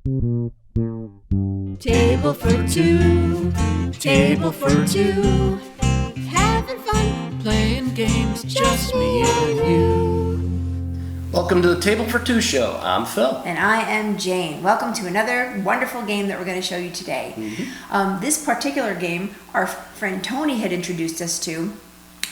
Table for two, table for two. Having fun, playing games, just me and you. Welcome to the Table for Two show. I'm Phil. And I am Jane. Welcome to another wonderful game that we're going to show you today. This particular game, our friend Tony had introduced us to,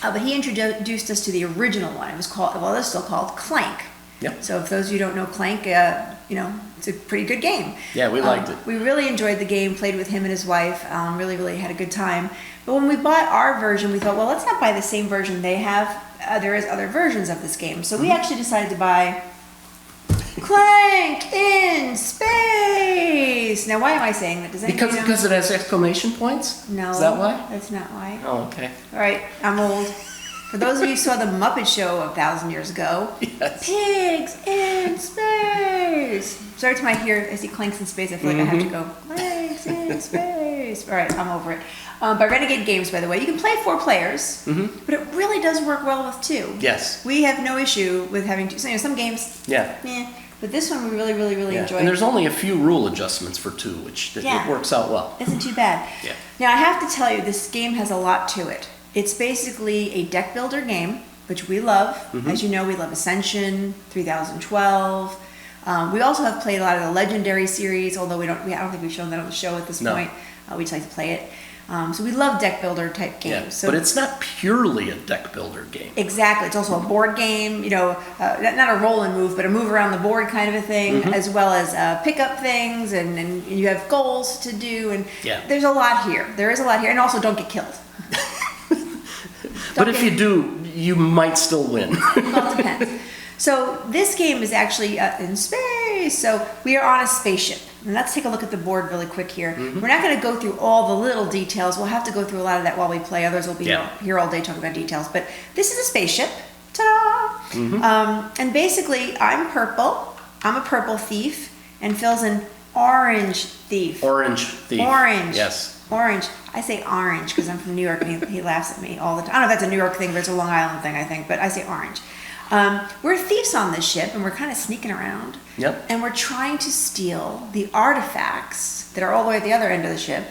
but he introduced us to the original one. It was called, well, it's still called Clank. Yep. So if those of you who don't know Clank, it's a pretty good game. Yeah, we liked it. We really enjoyed the game, played with him and his wife, really had a good time. But when we bought our version, we thought, well, let's not buy the same version they have. There is other versions of this game. So we actually decided to buy Clank in Space. Now, why am I saying that? Does anybody know? Because it has exclamation points? No. Is that why? That's not why. Oh, okay. All right, I'm old. For those of you who saw the Muppet Show 1,000 years ago, Yes. Pigs in Space. So every time I see Clanks in Space, I feel like I have to go, Clanks in Space. All right, I'm over it. By Renegade Games, by the way, you can play 4 players, but it really does work well with 2. Yes. We have no issue with having 2. So, some games, but this one we really enjoyed. And there's only a few rule adjustments for 2, which it works out well. Isn't too bad. Yeah. Now, I have to tell you, this game has a lot to it. It's basically a deck builder game, which we love. As you know, we love Ascension, 3012. We also have played a lot of the Legendary series, although I don't think we've shown that on the show at this point. We just like to play it. So we love deck builder type games. Yeah, So but it's not purely a deck builder game. Exactly. It's also a board game, not a roll and move, but a move around the board kind of a thing, as well as pick up things, and you have goals to do, and there's a lot here. There is a lot here, and also don't get killed. But if you do, you might still win. Well, it depends. So this game is actually in space. So we are on a spaceship. And let's take a look at the board really quick here. We're not going to go through all the little details. We'll have to go through a lot of that while we play. Others will be here all day talking about details. But this is a spaceship. Ta-da! And basically, I'm purple. I'm a purple thief. And Phil's an orange thief. Orange thief. Orange. Yes. Orange. I say orange because I'm from New York and he laughs at me all the time. I don't know if that's a New York thing, but it's a Long Island thing, I think. But I say orange. We're thieves on this ship and we're kind of sneaking around. Yep. And we're trying to steal the artifacts that are all the way at the other end of the ship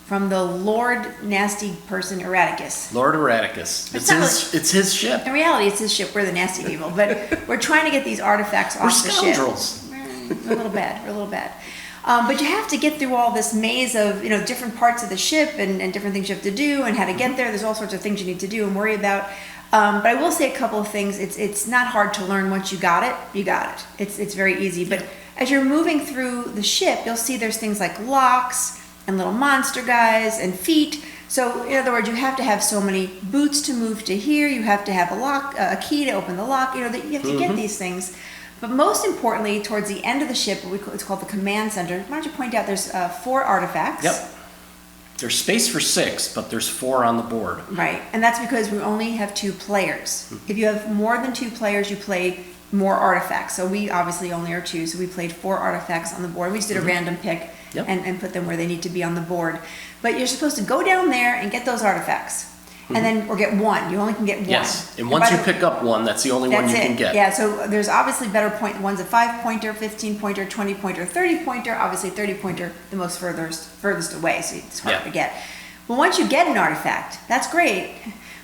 from the Lord Nasty Person Erraticus. Lord Erraticus. It's his ship. In reality, it's his ship. We're the nasty people. But we're trying to get these artifacts off the ship. We're scoundrels. We're a little bad. But you have to get through all this maze of different parts of the ship and different things you have to do and how to get there. There's all sorts of things you need to do and worry about. But I will say a couple of things. It's not hard to learn once you got it. You got it. It's very easy. But as you're moving through the ship, you'll see there's things like locks and little monster guys and feet. So in other words, you have to have so many boots to move to here. You have to have a key to open the lock. You have to get these things. But most importantly, towards the end of the ship, it's called the command center. Why don't you point out there's 4 artifacts. Yep. There's space for 6, but there's 4 on the board. Right, and that's because we only have 2 players. If you have more than 2 players, you play more artifacts. So we obviously only are 2, so we played 4 artifacts on the board. We just did a random pick and put them where they need to be on the board. But you're supposed to go down there and get those artifacts. And then, or get 1. You only can get 1. Yes, and once you pick up 1, that's the only one you can get. Yeah, so there's obviously better one's a 5-pointer, 15-pointer, 20-pointer, 30-pointer. Obviously 30-pointer, the most furthest away, so it's hard to get. Well, once you get an artifact, that's great.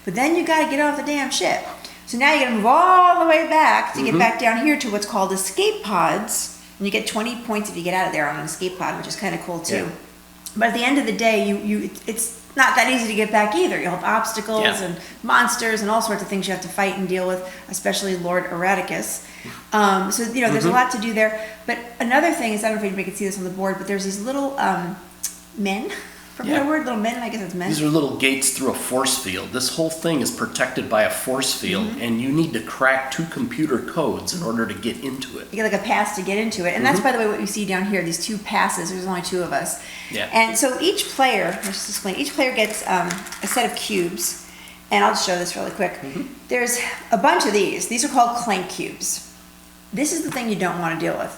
But then you got to get off the damn ship. So now you got to move all the way back to get back down here to what's called escape pods. And you get 20 points if you get out of there on an escape pod, which is kind of cool too. Yeah. But at the end of the day, it's not that easy to get back either. You'll have obstacles and monsters and all sorts of things you have to fight and deal with, especially Lord Erraticus. So there's a lot to do there. But another thing is, I don't know if anybody can see this on the board, but there's these little men. From your word, little men, I guess it's men. These are little gates through a force field. This whole thing is protected by a force field, and you need to crack 2 computer codes in order to get into it. You get like a pass to get into it. And that's, by the way, what you see down here, these 2 passes. There's only 2 of us. Yeah. And so each player, let's just explain, each player gets a set of cubes. And I'll just show this really quick. There's a bunch of these. These are called Clank cubes. This is the thing you don't want to deal with.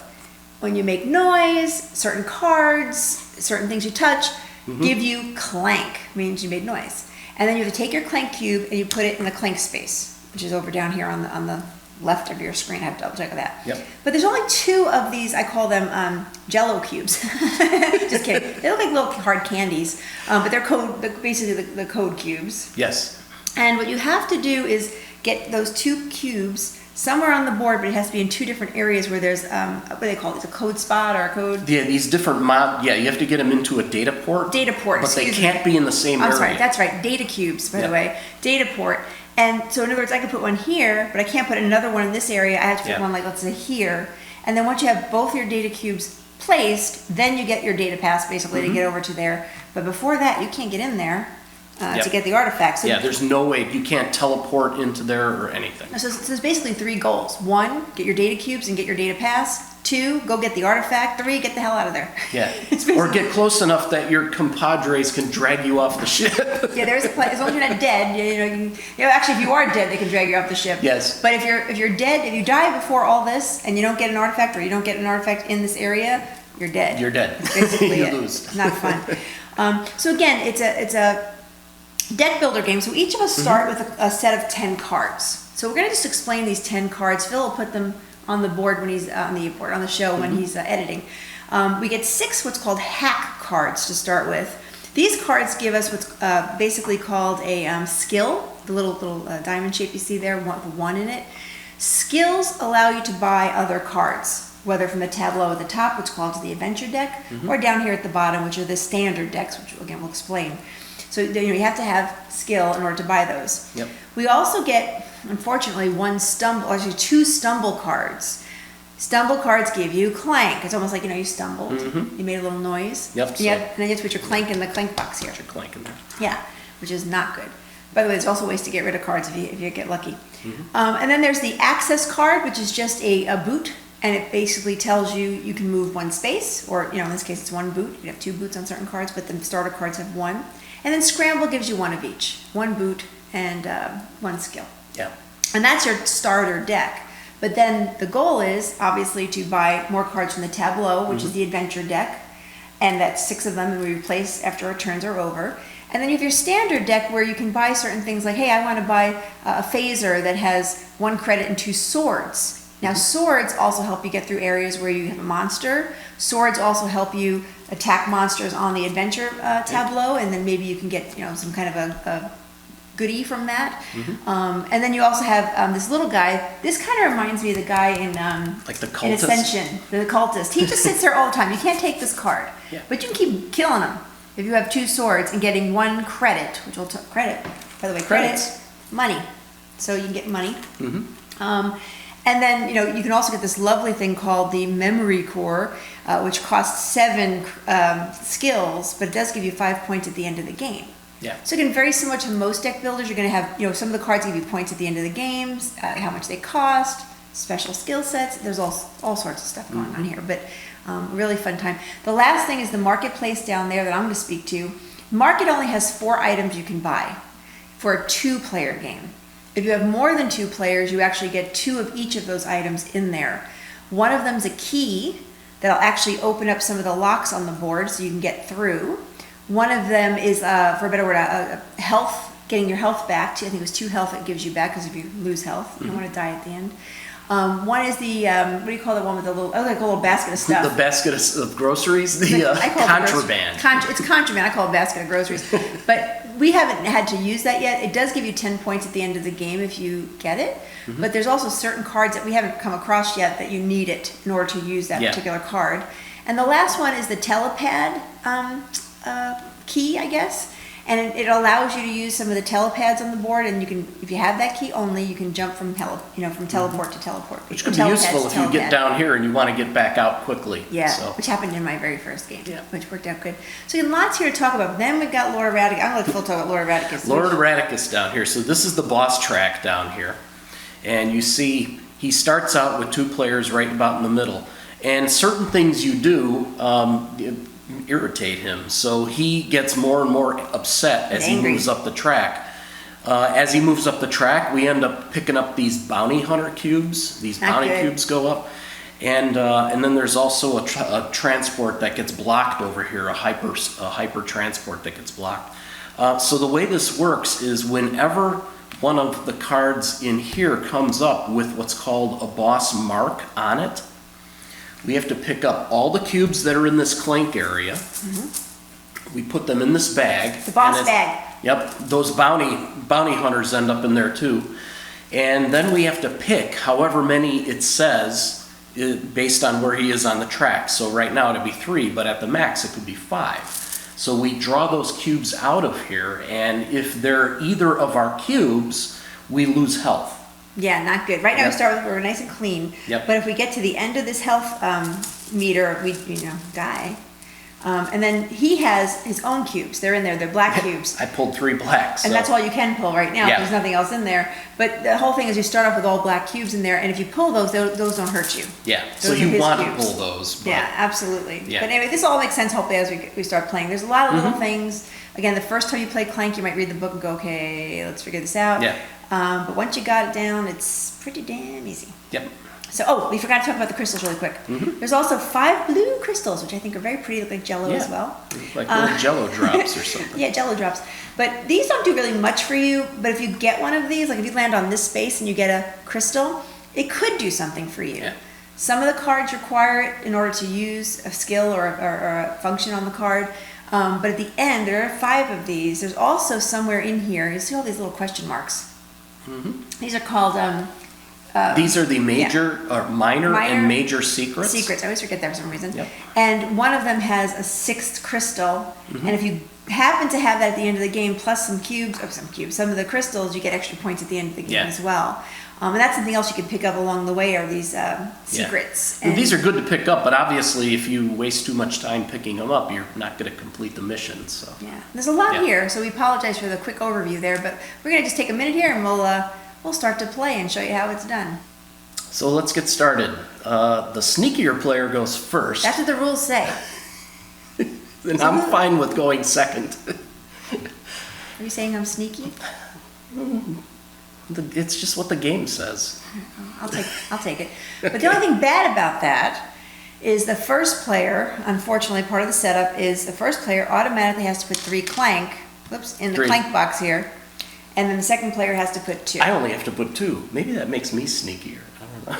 When you make noise, certain cards, certain things you touch, give you clank, means you made noise. And then you have to take your Clank cube and you put it in the Clank space, which is over down here on the left of your screen. I have to double check that. Yep. But there's only 2 of these, I call them Jello cubes. Just kidding. They look like little hard candies, but they're basically the code cubes. Yes. And what you have to do is get those 2 cubes somewhere on the board, but it has to be in 2 different areas where there's, what do they call it? It's a code spot or a code? Yeah, these different you have to get them into a data port. Data port, But they excuse can't be in the same area. I'm sorry, that's right, data cubes, by the Yep. way, data port. And so in other words, I could put one here, but I can't put another one in this area. I have to put Yeah. one, like, let's say here. And then once you have both your data cubes placed, then you get your data pass basically to get over to there. But before that, you can't get in there Yep. to get the artifacts. So Yeah, there's no way. You can't teleport into there or anything. So there's basically 3 goals. 1, get your data cubes and get your data pass. 2, go get the artifact. 3, get the hell out of there. Yeah. It's basically- Or get close enough that your compadres can drag you off the ship. Yeah, there's a plan. As long as you're not dead, actually, if you are dead, they can drag you off the ship. Yes. But if you're dead, if you die before all this and you don't get an artifact, or you don't get an artifact in this area, you're dead. You're dead. That's basically You it. lose. Not fun. So again, it's a deck builder game. So each of us start with a set of 10 cards. So we're going to just explain these 10 cards. Phil will put them on the board when he's on the show when he's editing. We get 6 what's called hack cards to start with. These cards give us what's basically called a skill, the little diamond shape you see there, the 1 in it. Skills allow you to buy other cards, whether from the tableau at the top, which calls the adventure deck, or down here at the bottom, which are the standard decks, which again we'll explain. So you have to have skill in order to buy those. Yep. We also get, unfortunately, 2 stumble cards. Stumble cards give you Clank. It's almost like, you stumbled. You made a little noise. Yep, And, so- and then you have to put your Clank in the Clank box here. Put your Clank in there. Yeah, which is not good. By the way, there's also ways to get rid of cards if you get lucky. And then there's the access card, which is just a boot. And it basically tells you can move 1 space, or in this case it's 1 boot. You have 2 boots on certain cards, but the starter cards have 1. And then scramble gives you 1 of each, 1 boot and 1 skill. Yeah. And that's your starter deck. But then the goal is obviously to buy more cards from the tableau, which is the adventure deck. And that's 6 of them, and we replace after our turns are over. And then you have your standard deck where you can buy certain things like, hey, I want to buy a phaser that has 1 credit and 2 swords. Now, swords also help you get through areas where you have a monster. Swords also help you attack monsters on the adventure tableau, and then maybe you can get some kind of a goodie from that. And then you also have this little guy. This kind of reminds me of the guy in Like the in cultist? Ascension, the cultist. He just sits there all the time. You can't take this card, Yeah. but you can keep killing him if you have 2 swords and getting 1 credit, which will credit. By the way, Credits. credit, money. So you can get money. And then, you can also get this lovely thing called the memory core, which costs 7 skills, but it does give you 5 points at the end of the game. Yeah. So again, very similar to most deck builders, you're going to have, some of the cards give you points at the end of the games, how much they cost, special skill sets. There's all sorts of stuff going on here, but really fun time. The last thing is the marketplace down there that I'm going to speak to. Market only has 4 items you can buy for a 2-player game. If you have more than 2 players, you actually get 2 of each of those items in there. One of them is a key that'll actually open up some of the locks on the board so you can get through. One of them is, for a better word, health, getting your health back. I think it was 2 health it gives you back, because if you lose health, you don't want to die at the end. One is the, what do you call the one with the little, like a little basket of stuff. The basket of groceries, the I call it contraband. It's contraband. I call it a basket of groceries. But we haven't had to use that yet. It does give you 10 points at the end of the game if you get it. But there's also certain cards that we haven't come across yet that you need it in order to use that particular card. And the last one is the telepad key, I guess. And it allows you to use some of the telepads on the board, and you can, if you have that key only, you can jump from teleport to teleport. Which could be useful if you get down here and you want to get back out quickly. Yeah, So. which happened in my very first game, Yeah. which worked out good. So again, lots here to talk about. Then we've got Lord Radicus. I'm going to let Phil talk about Lord Radicus. Lord Radicus down here. So this is the boss track down here. And you see he starts out with 2 players right about in the middle. And certain things you do irritate him. So he gets more and more upset as he moves up the track. As he moves up the track, we end up picking up these bounty hunter cubes. These bounty cubes go up. And then there's also a transport that gets blocked over here, a hyper transport that gets blocked. So the way this works is whenever one of the cards in here comes up with what's called a boss mark on it. We have to pick up all the cubes that are in this Clank area. We put them in this bag. The boss bag. Yep, those bounty hunters end up in there too. And then we have to pick however many it says based on where he is on the track. So right now it'd be 3, but at the max it could be 5. So we draw those cubes out of here, and if they're either of our cubes, we lose health. Yeah, not good. Right now we start with, we're nice and clean. Yep. But if we get to the end of this health meter, we die. And then he has his own cubes. They're in there. They're black cubes. I pulled 3 blacks. And that's all you can pull right now. Yeah. There's nothing else in there. But the whole thing is you start off with all black cubes in there, and if you pull those don't hurt you. Yeah, so Those are you his want to cubes. pull those. But Yeah, absolutely. Yeah. But anyway, this all makes sense hopefully as we start playing. There's a lot of little things. Again, the first time you play Clank, you might read the book and go, okay, let's figure this out. Yeah. But once you got it down, it's pretty damn easy. Yep. So, we forgot to talk about the crystals really quick. There's also 5 blue crystals, which I think are very pretty, look like Jello as well. Like little Jello drops or something. Yeah, Jello drops. But these don't do really much for you, but if you get one of these, like if you land on this space and you get a crystal, it could do something for you. Yeah. Some of the cards require it in order to use a skill or a function on the card. But at the end, there are 5 of these. There's also somewhere in here, you see all these little question marks. These are called... These are the major, or minor and major secrets. Secrets. I always forget that for some reason. Yep. And one of them has a 6th crystal. And if you happen to have that at the end of the game, plus some of the crystals, you get extra points at the end of the game as well. And that's something else you can pick up along the way, are these secrets. And these are good to pick up, but obviously if you waste too much time picking them up, you're not going to complete the mission. So yeah, there's a lot here, so we apologize for the quick overview there, but we're going to just take a minute here and we'll start to play and show you how it's done. So let's get started. The sneakier player goes first. That's what the rules say. And I'm fine with going second. Are you saying I'm sneaky? It's just what the game says. I'll take it. But the only thing bad about that is the first player, unfortunately, part of the setup is the first player automatically has to put 3 Clank, in the Clank box here, and then the second player has to put 2. I only have to put 2. Maybe that makes me sneakier. I don't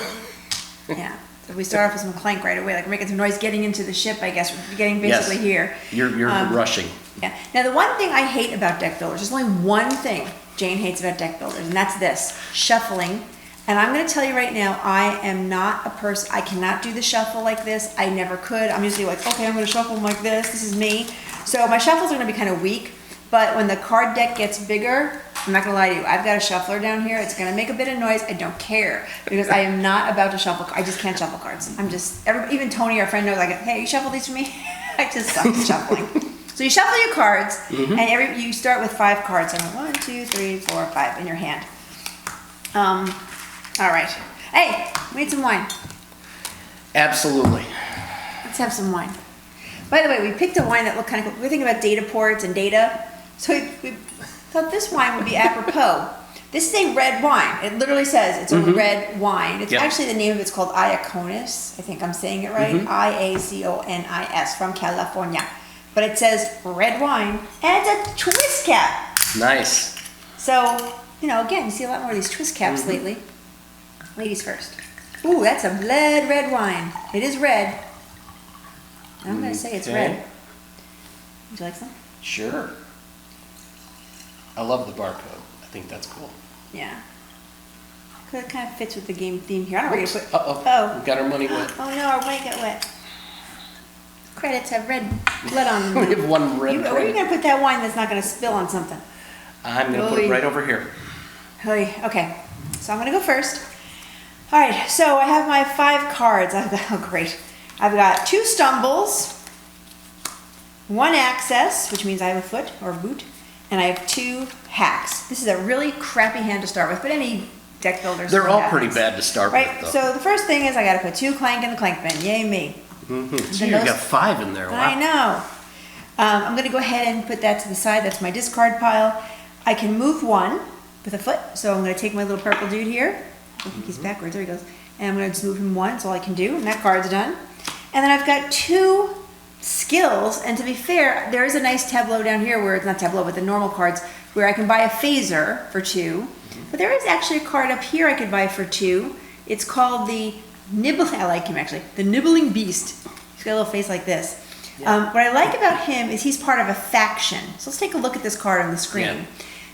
know. Yeah. So we start off with some Clank right away, like we're making some noise getting into the ship, I guess. We're getting basically here. You're rushing. Yeah. Now, the one thing I hate about deck builders, there's only one thing Jane hates about deck builders, and that's this, shuffling. And I'm going to tell you right now, I am not a person, I cannot do the shuffle like this. I never could. I'm usually like, okay, I'm going to shuffle them like this. This is me. So my shuffles are going to be kind of weak, but when the card deck gets bigger, I'm not going to lie to you, I've got a shuffler down here. It's going to make a bit of noise. I don't care, because I am not about to shuffle. I just can't shuffle cards. Even Tony, our friend, knows, like, hey, you shuffle these for me? I just suck at shuffling. So you shuffle your cards, and you start with 5 cards. So 1, 2, 3, 4, 5 in your hand. All right. Hey, we need some wine. Absolutely. Let's have some wine. By the way, we picked a wine that looked kind of cool. We're thinking about data ports and data. So we thought this wine would be apropos. This is a red wine. It literally says it's a red wine. It's actually, the name of it's called Iaconis. I think I'm saying it right. Iaconis, from California. But it says red wine, and it's a twist cap. Nice. So, again, you see a lot more of these twist caps lately. Ladies first. Ooh, that's a blood red wine. It is red. I'm going to say it's red. Would you like some? Sure. I love the barcode. I think that's cool. Yeah. Because it kind of fits with the game theme here. I don't know where to put... Uh-oh. We got our money wet. Oh, no, our money got wet. Credits have red blood on them. We have one red Where are you going to put that wine that's not going to spill on something? I'm going to put it right over here. Okay. So I'm going to go first. All right. So I have my 5 cards. Great. I've got 2 stumbles, 1 access, which means I have a foot or boot, and I have 2 hacks. This is a really crappy hand to start with, but any deck builders. They're all pretty bad to start with, though. So the first thing is I got to put 2 Clank in the Clank bin. Yay me. So you've got 5 in there. Wow. I know. I'm going to go ahead and put that to the side. That's my discard pile. I can move 1 with a foot, so I'm going to take my little purple dude here. I think he's backwards. There he goes. And I'm going to just move him 1. That's all I can do, and that card's done. And then I've got 2 skills, and to be fair, there is a nice tableau down here where it's not tableau, but the normal cards, where I can buy a phaser for 2. But there is actually a card up here I could buy for 2. It's called the I like him actually. The Nibbling Beast. He's got a little face like this. What I like about him is he's part of a faction. So let's take a look at this card on the screen. Yeah.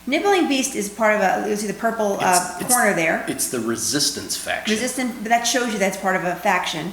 Nibbling Beast is part of you'll see the purple corner there. It's the Resistance faction. But that shows you that's part of a faction.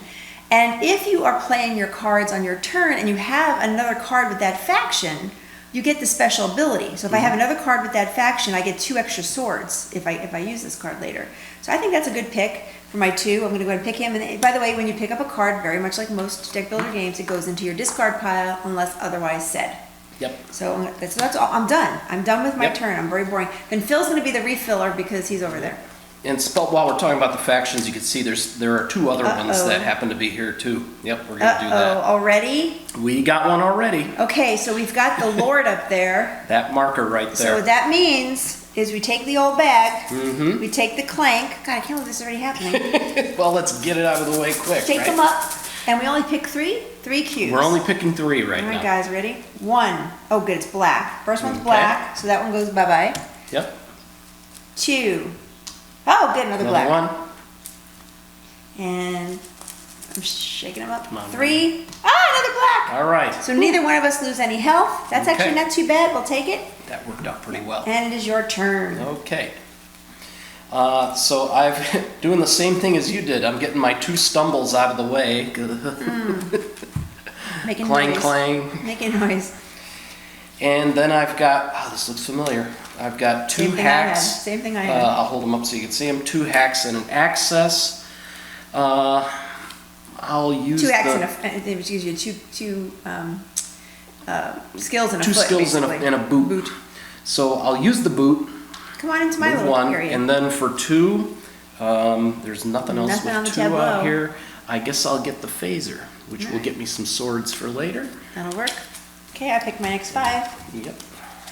And if you are playing your cards on your turn and you have another card with that faction, you get the special ability. So if I have another card with that faction, I get 2 extra swords if I use this card later. So I think that's a good pick for my 2. I'm going to go ahead and pick him. And by the way, when you pick up a card, very much like most deck builder games, it goes into your discard pile unless otherwise said. Yep. So that's all. I'm done. I'm done with my Yep. turn. I'm very boring. Then Phil's going to be the refiller because he's over there. And while we're talking about the factions, you can see there are 2 other ones that happen to be here too. Yep, we're going to do that. Already? We got one already. Okay, so we've got the Lord up there. That marker right there. So what that means is we take the old bag, we take the Clank. God, I can't believe this is already happening. Well, let's get it out of the way quick, Take right? them up, and we only pick 3 cubes. We're only picking 3 right All right, now. guys, ready? 1. Oh, good, it's black. First one's black, so that one goes bye-bye. Yep. 2. Oh, good, another black. one. And I'm shaking them up. Come on, 3. Another black. All right. So neither one of us lose any health. That's Okay. actually not too bad. We'll take it. That worked out pretty well. And it is your turn. Okay. So I'm doing the same thing as you did. I'm getting my 2 stumbles out of the way. Making Clang, noise. clang. Making noise. And then I've got, this looks familiar. I've got 2 Same thing I had. hacks. Same thing I had. I'll hold them up so you can see them. 2 hacks and an access. I'll use 2 hacks and excuse you, two skills and a 2 foot, skills and basically. a boot. So I'll use the boot. Come on into my Move little 1, area. and then for 2, there's nothing else Nothing on the with 2 out tableau. here. I guess I'll get the phaser, which will get me some swords for later. That'll work. Okay, I picked my next 5. Yep.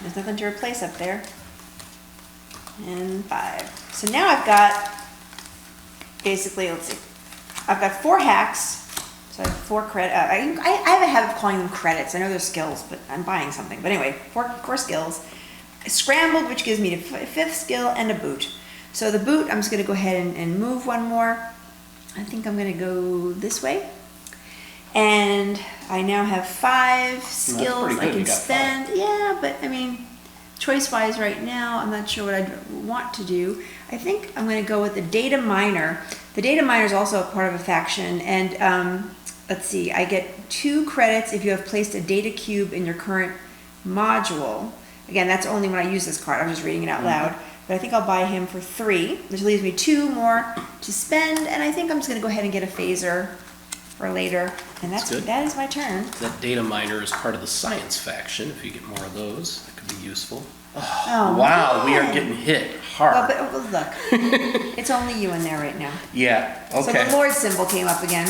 There's nothing to replace up there. And 5. So now I've got, basically, let's see. I've got 4 hacks. So I have 4 credit. I have a habit of calling them credits. I know they're skills, but I'm buying something. But anyway, 4 skills. Scrambled, which gives me a 5th skill, and a boot. So the boot, I'm just going to go ahead and move 1 more. I think I'm going to go this way. And I now have 5 skills pretty good. I can You got 5. spend. Yeah, but I mean, choice-wise right now, I'm not sure what I'd want to do. I think I'm going to go with the Data Miner. The Data Miner is also a part of a faction, and let's see, I get 2 credits if you have placed a data cube in your current module. Again, that's only when I use this card. I'm just reading it out loud. But I think I'll buy him for 3, which leaves me 2 more to spend, and I think I'm just going to go ahead and get a phaser for later. And That's good. that is my turn. That data miner is part of the science faction. If you get more of those, that could be useful. Oh, Wow, we are man. getting hit Well, hard. but look, it's only you in there right now. Yeah, So the okay. Lord symbol came up again.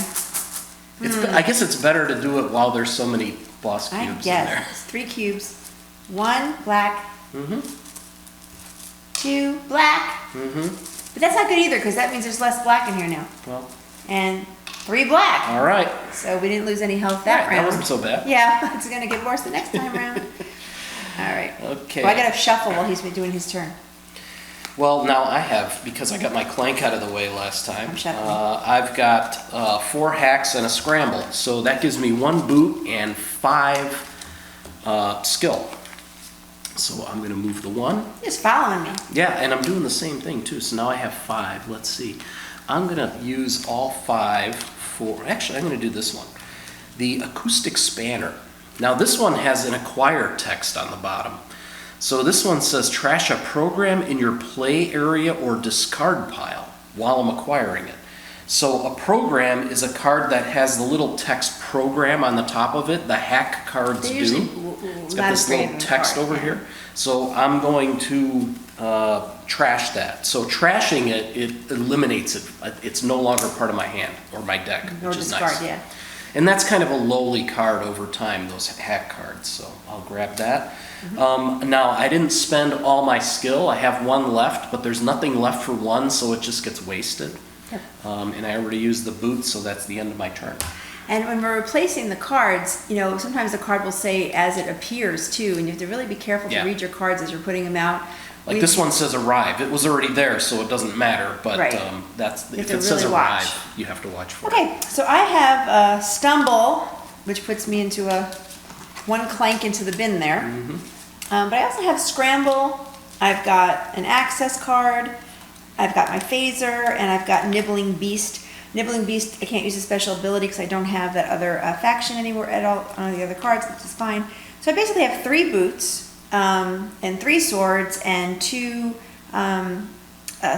I guess it's better to do it while there's so many boss I cubes in there. guess. It's 3 cubes. 1 black. 2 black. But that's not good either, because that means there's less black in here now. Well, And 3 black. all right. So we didn't lose any health All that right, that round. wasn't so bad. Yeah, it's going to get worse the next time around. All right. Okay. Well, I got to shuffle while he's been doing his turn. Well, now I have, because I got my Clank out of the way last time, I'm shuffling. I've got 4 hacks and a scramble. So that gives me 1 boot and 5 skill. So I'm going to move the 1. Just following me. Yeah, and I'm doing the same thing too. So now I have 5. Let's see. I'm going to use all 5 for, actually I'm going to do this one. The acoustic spanner. Now this one has an acquire text on the bottom. So this one says trash a program in your play area or discard pile while I'm acquiring it. So a program is a card that has the little text program on the top of it. The hack cards They're do. usually It's not got as this great little of a text card, over yeah. here. So I'm going to trash that. So trashing it, it eliminates it. It's no longer part of my hand or my deck, Or which is discard, nice. yeah. And that's kind of a lowly card over time, those hack cards. So I'll grab that. Now, I didn't spend all my skill. I have 1 left, but there's nothing left for 1, so it just gets wasted. Yep. And I already used the boot, so that's the end of my turn. And when we're replacing the cards, you know, sometimes the card will say as it appears too, and you have to really be careful Yeah. to read your cards as you're putting them out. Like this one says arrive. It was already there, so it doesn't matter. But Right. That's You have if to it says really arrive, watch. you have to watch for it. Okay, so I have stumble, which puts me into one clank into the bin there. But I also have scramble. I've got an access card. I've got my phaser, and I've got nibbling beast. Nibbling beast, I can't use a special ability because I don't have that other faction anywhere at all on the other cards, which is fine. So I basically have 3 boots, and 3 swords, and 2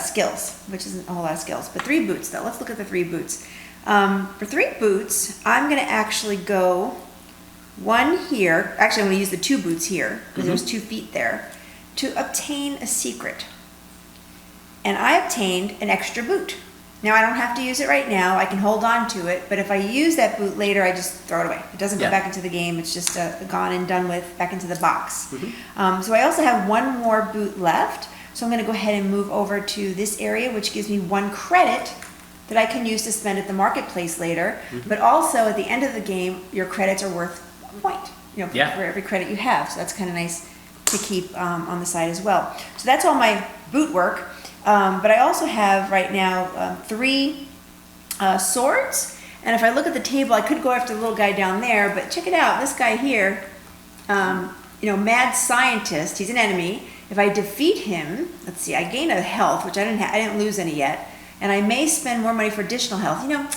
skills, which isn't a whole lot of skills, but 3 boots though. Let's look at the 3 boots. For 3 boots, I'm gonna actually go 1 here. Actually, I'm gonna use the 2 boots here, because there's 2 feet there, to obtain a secret. And I obtained an extra boot. Now I don't have to use it right now, I can hold on to it, but if I use that boot later, I just throw it away. It doesn't go Yeah. back into the game, it's just gone and done with, back into the box. So I also have 1 more boot left, so I'm gonna go ahead and move over to this area, which gives me 1 credit that I can use to spend at the marketplace later. But also at the end of the game, your credits are worth 1 point, you know, Yeah. for every credit you have, so that's kind of nice to keep on the side as well. So that's all my boot work. But I also have right now 3 swords, and if I look at the table, I could go after the little guy down there, but check it out, this guy here, you know, mad scientist, he's an enemy. If I defeat him, let's see, I gain a health, which I didn't lose any yet, and I may spend more money for additional health. You know,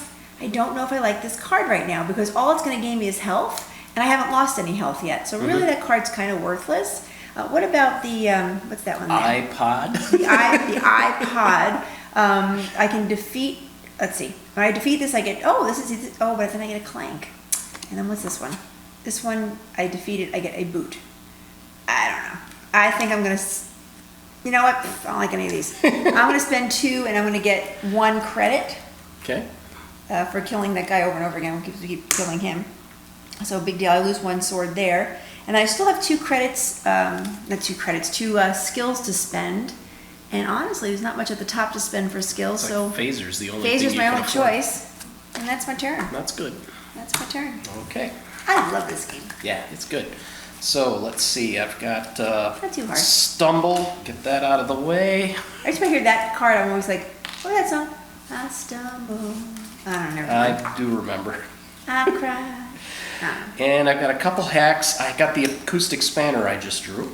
I don't know if I like this card right now, because all it's going to gain me is health, and I haven't lost any health yet, so really that card's kind of worthless. What about the, what's that one there? iPod. The iPod. I can defeat, let's see. When I defeat this, I get, but then I get a clank. And then what's this one? This one, I defeat it, I get a boot. I don't know. I think I'm going to, you know what? I don't like any of these. I'm going to spend 2 and I'm going to get 1 credit Okay. for killing that guy over and over again. We'll keep killing him. So big deal. I lose 1 sword there. And I still have 2 credits, 2 skills to spend. And honestly, there's not much at the top to spend for skills, It's so like phaser's the only thing phaser's you my can only afford. choice. And that's my turn. That's good. That's my turn. Okay. I love this game. Yeah, it's good. So let's see. I've got Not too hard. stumble. Get that out of the way. I just hear that card, I'm always like, what is that song? I stumble. I don't know. I do remember. I cry. And I've got a couple hacks. I got the acoustic spanner I just drew.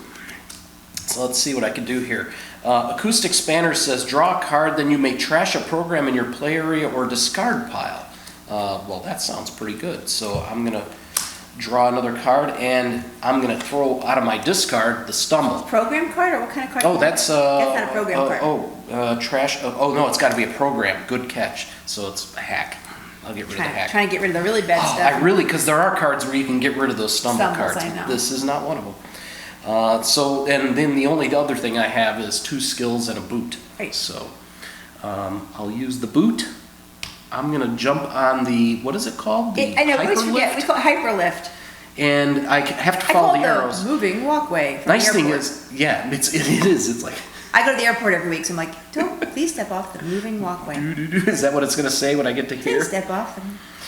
So let's see what I can do here. Acoustic spanner says draw a card, then you may trash a program in your play area or discard pile. Well, that sounds pretty good. So I'm going to draw another card, and I'm going to throw out of my discard the stumble. Program card, or what kind of card? Oh, that's not a program card. Trash. Oh no, it's got to be a program. Good catch. So it's a hack. I'll get rid of the hack. Trying to get rid of the really bad Oh, stuff. because there are cards where you can get rid of those stumble Stumbles, cards. I know. This is not one of them. And then the only other thing I have is 2 skills and a boot. Right. So I'll use the boot. I'm gonna jump on the, what is it called? The I know, we always forget. We hyperlift. call it hyperlift. And I have to I follow call the it arrows. the moving walkway. From Nice the thing airport. is, yeah, it is. It's like, I go to the airport every week, so I'm like, don't please step off the moving walkway. is that what it's gonna say when I get to here? Please step off.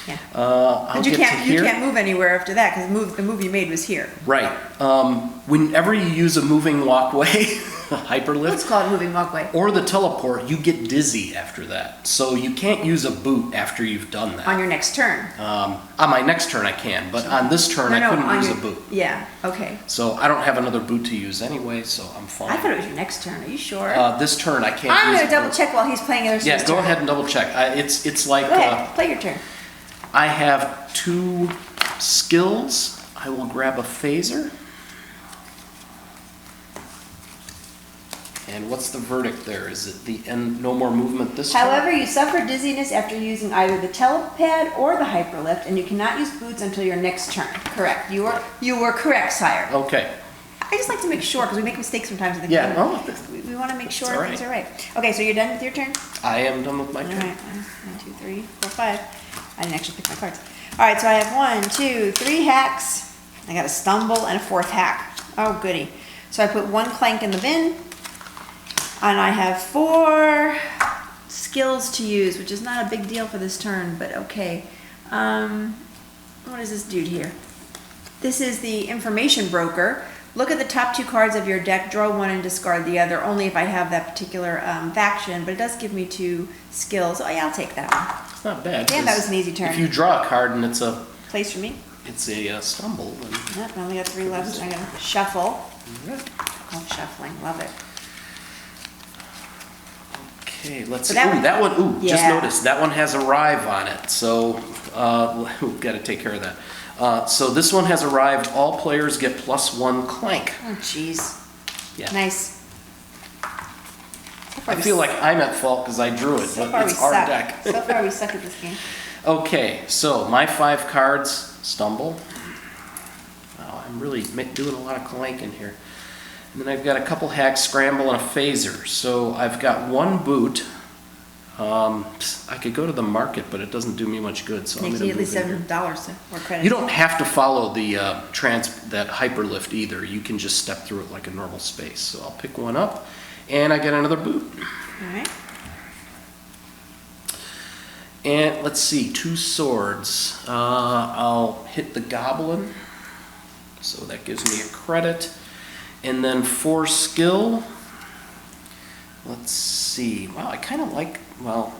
Yeah. I'll But you get to can't here. move anywhere after that because the move you made was here. Right. Whenever you use a moving walkway, hyperlift, Let's call it moving walkway. or the teleport, you get dizzy after that. So you can't use a boot after you've done that. On your next turn. On my next turn I can, but on this turn I couldn't use a boot. Yeah. Okay. So I don't have another boot to use anyway, so I'm fine. I thought it was your next turn. Are you sure? This turn I can't I'm use gonna a double boot. check while he's playing the rest of Yeah, his go turn. ahead and double check. It's like Go ahead. Play your turn. I have 2 skills. I will grab a phaser. And what's the verdict there? Is it the end, no more movement this turn? However, you suffer dizziness after using either the telepad or the hyperlift, and you cannot use boots until your next turn. Correct. You were correct, sire. Okay. I just like to make sure because we make mistakes sometimes in the Yeah, game. oh, We want to make sure all right. things are right. Okay, so you're done with your turn. I am done with my All turn. right, 1, 2, 3, 4, 5. I didn't actually pick my cards. All right, so I have 1, 2, 3 hacks. I got a stumble and a 4th hack. Oh, goody. So I put 1 clank in the bin, and I have 4 skills to use, which is not a big deal for this turn, but okay. What is this dude here? This is the information broker. Look at the top 2 cards of your deck, draw one and discard the other, only if I have that particular faction, but it does give me 2 skills. Oh yeah, I'll take that one. It's not bad. Yeah, that was an easy turn. If you draw a card and it's a Place for me? stumble, then Yep, I only got 3 left, so I'm gonna shuffle. yeah. Love shuffling, love it. Okay, let's So see. that Ooh, one- that one. Ooh, just Yeah. noticed that one has arrive on it. So we've got to take care of that. So this one has arrived. All players get +1 Clank. Oh, jeez. Yeah. Nice. I feel like I'm at fault because I drew it, So but far we it's our suck. deck. So far we suck at this game. Okay, so my 5 cards stumble. Wow, I'm really doing a lot of clanking here. And then I've got a couple hacks, scramble, and a phaser. So I've got 1 boot. I could go to the market, but it doesn't do me much good. So I'm Makes going you to at least move in here. $7 more credit. You don't have to follow the that hyperlift either. You can just step through it like a normal space. So I'll pick one up, and I get another boot. All right. And let's see, 2 swords. I'll hit the goblin, so that gives me a credit. And then 4 skill. Let's see. Wow, I kind of like, well,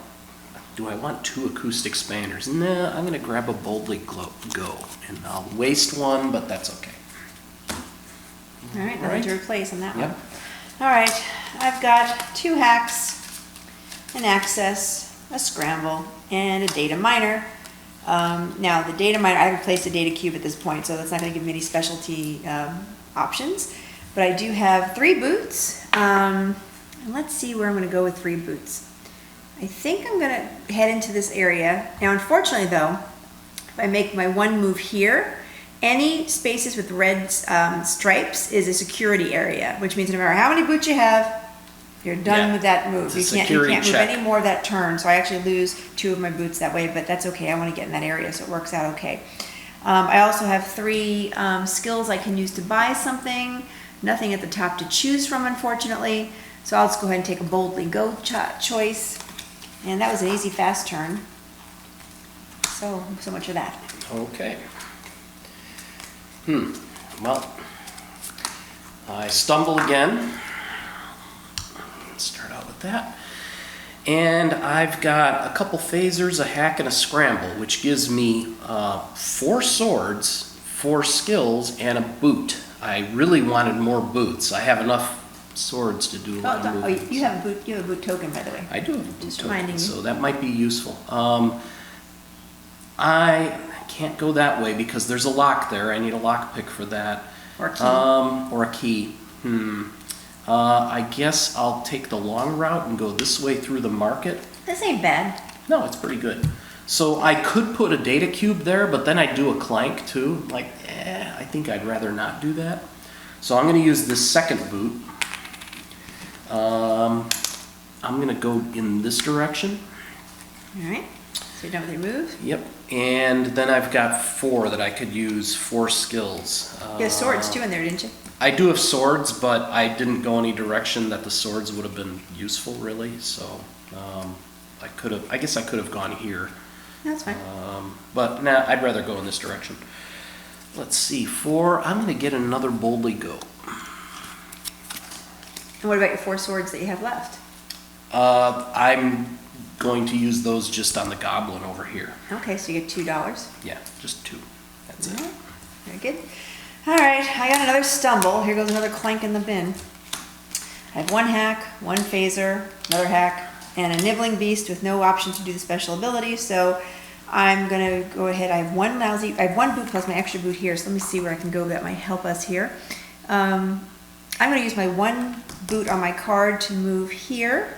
do I want 2 acoustic spanners? Nah, I'm going to grab a boldly go. And I'll waste 1, but that's okay. All right, nothing Right. to replace on that Yep. one. All right, I've got 2 hacks, an access, a scramble, and a data miner. Now, the data miner, I haven't placed a data cube at this point, so that's not going to give me any specialty options. But I do have 3 boots. And let's see where I'm going to go with 3 boots. I think I'm going to head into this area. Now, unfortunately, though, if I make my 1 move here, any spaces with red stripes is a security area, which means no matter how many boots you have, you're done Yeah, with that move. it's a You can't security move check. any more that turn. So I actually lose 2 of my boots that way, but that's okay. I want to get in that area, so it works out okay. I also have 3 skills I can use to buy something. Nothing at the top to choose from, unfortunately. So I'll just go ahead and take a boldly go choice. And that was an easy fast turn. So much for that. Okay. Well, I stumble again. Let's start out with that. And I've got a couple phasers, a hack, and a scramble, which gives me 4 swords, 4 skills, and a boot. I really wanted more boots. I have enough swords to do a lot of movement. You have a boot token, by the way. I do have a boot Just token, reminding you. so that might be useful. I can't go that way because there's a lock there. I need a lock pick for that. Or a key. Or a key. I guess I'll take the long route and go this way through the market. This ain't bad. No, it's pretty good. So I could put a data cube there, but then I'd do a clank too. Like, I think I'd rather not do that. So I'm going to use this second boot. I'm going to go in this direction. All right. So you're done with your move. Yep. And then I've got 4 that I could use, 4 skills. You have swords too in there, didn't you? I do have swords, but I didn't go any direction that the swords would have been useful, really. So I guess I could have gone here. That's fine. But nah, I'd rather go in this direction. Let's see, 4. I'm going to get another boldly go. And what about your 4 swords that you have left? I'm going to use those just on the goblin over here. Okay, so you get $2. Yeah, just 2. That's it. Very good. All right, I got another stumble. Here goes another clank in the bin. I have 1 hack, 1 phaser, another hack, and a nibbling beast with no option to do the special ability. So I'm gonna go ahead. I have 1 boot plus my extra boot here. So let me see where I can go that might help us here. I'm gonna use my 1 boot on my card to move here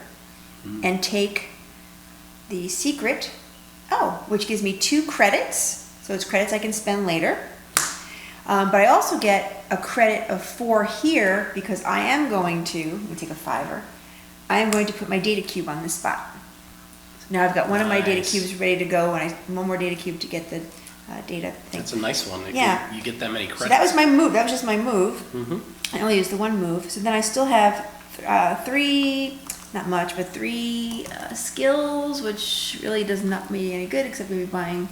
and take the secret. Which gives me 2 credits. So it's credits I can spend later. But I also get a credit of 4 here because I am going to, let me take a 5er, I am going to put my data cube on this spot. So now I've got one of my data Nice. cubes ready to go, and one more data cube to get the data thing. That's a nice one. Yeah. You get that many credits. So that was my move. That was just my move. Mhm. I only used the 1 move. So then I still have 3, not much, but 3 skills, which really does not me any good except maybe buying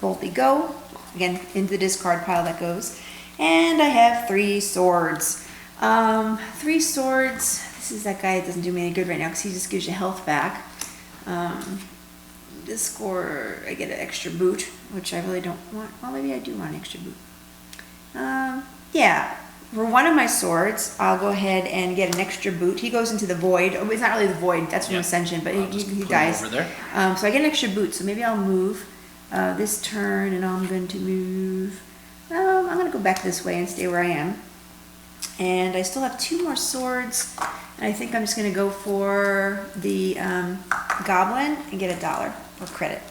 Boldly go. Again, into the discard pile that goes. And I have 3 swords. 3 swords. This is that guy that doesn't do me any good right now because he just gives you health back. This score, I get an extra boot, which I really don't want. Well, maybe I do want an extra boot. Yeah, for one of my swords, I'll go ahead and get an extra boot. He goes into the void. Oh, it's not really the void, that's from Ascension, but he dies. Over there. So I get an extra boot, so maybe I'll move this turn, and I'm going to move. I'm going to go back this way and stay where I am. And I still have 2 more swords, and I think I'm just going to go for the goblin and get $1 for credit.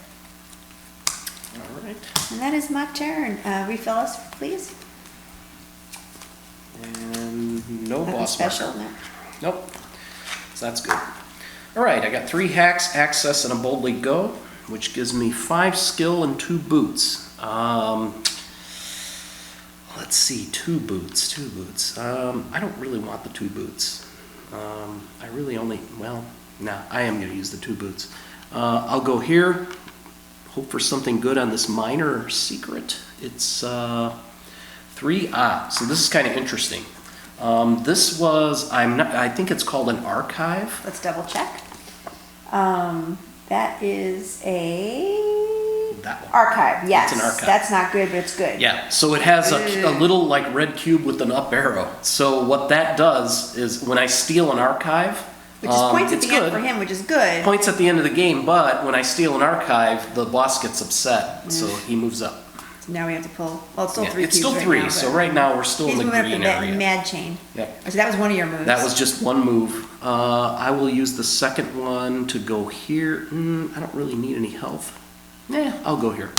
All right. And that is my turn. Refill us, please. And no Nothing boss special, marker. no. Nope. So that's good. All right, I got 3 hacks, access, and a boldly go, which gives me 5 skill and 2 boots. Let's see, 2 boots. I don't really want the 2 boots. I really only, well, no, I am going to use the 2 boots. I'll go here, hope for something good on this minor secret. It's 3, so this is kind of interesting. This was, I think it's called an archive. Let's double check. That is That one. archive, yes. It's an archive. That's not good, but it's good. Yeah, so it has a little like red cube with an up arrow. So what that does is when I steal an archive, Which is points at it's the end good. for him, which is good. Points at the end of the game, but when I steal an archive, the boss gets upset, so he moves up. So now we have to pull, well, it's still Yeah, 3 it's cubes still right 3, now, so but right now we're still he's in the moving up green the area. mad chain. Yep. So that was one of your moves. That was just one move. I will use the second one to go here. I don't really need any health. I'll go here.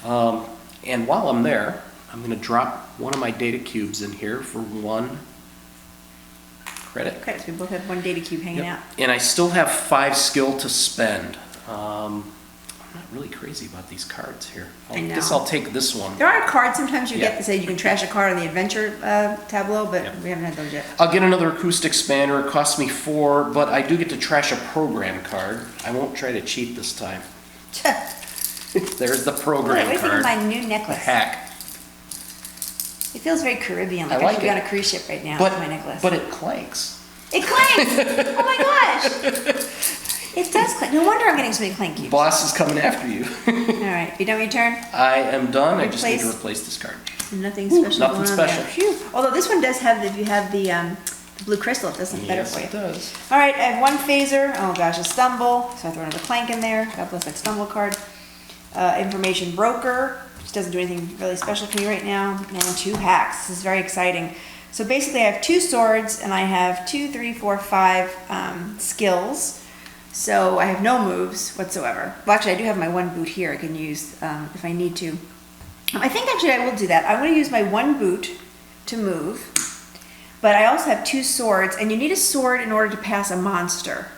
And while I'm there, I'm going to drop one of my data cubes in here for 1 credit. Okay, so we both have 1 data cube hanging out. And I still have 5 skill to spend. I'm not really crazy about these cards here. I I know. guess I'll take this one. There are cards sometimes you Yeah. get that say you can trash a card on the adventure tableau, but Yeah. we haven't had those yet. I'll get another acoustic spanner. It costs me 4, but I do get to trash a program card. I won't try to cheat this time. There's the Wait, program what do you think card. of my new The necklace? hack. It feels very Caribbean, like I like should be it. on a cruise ship right now But, with my necklace. but it clanks. It clanks! Oh my gosh! It does clank. No wonder I'm getting so many clank cubes. Boss is coming after you. Alright, you done with your turn? I am done. I just need to Replace. replace this card. Nothing special nothing going on special. there. Phew. Although this one does have, if you have the blue crystal, it does something better Yes, for you. it does. Alright, I have 1 phaser. Oh gosh, a stumble. So I throw another clank in there. God bless that stumble card. Information broker, which doesn't do anything really special for me right now. And 2 hacks. This is very exciting. So basically I have 2 swords and I have 2, 3, 4, 5 skills. So I have no moves whatsoever. Well, actually I do have my 1 boot here I can use if I need to. I think actually I will do that. I'm going to use my 1 boot to move. But I also have 2 swords, and you need a sword in order to pass a monster.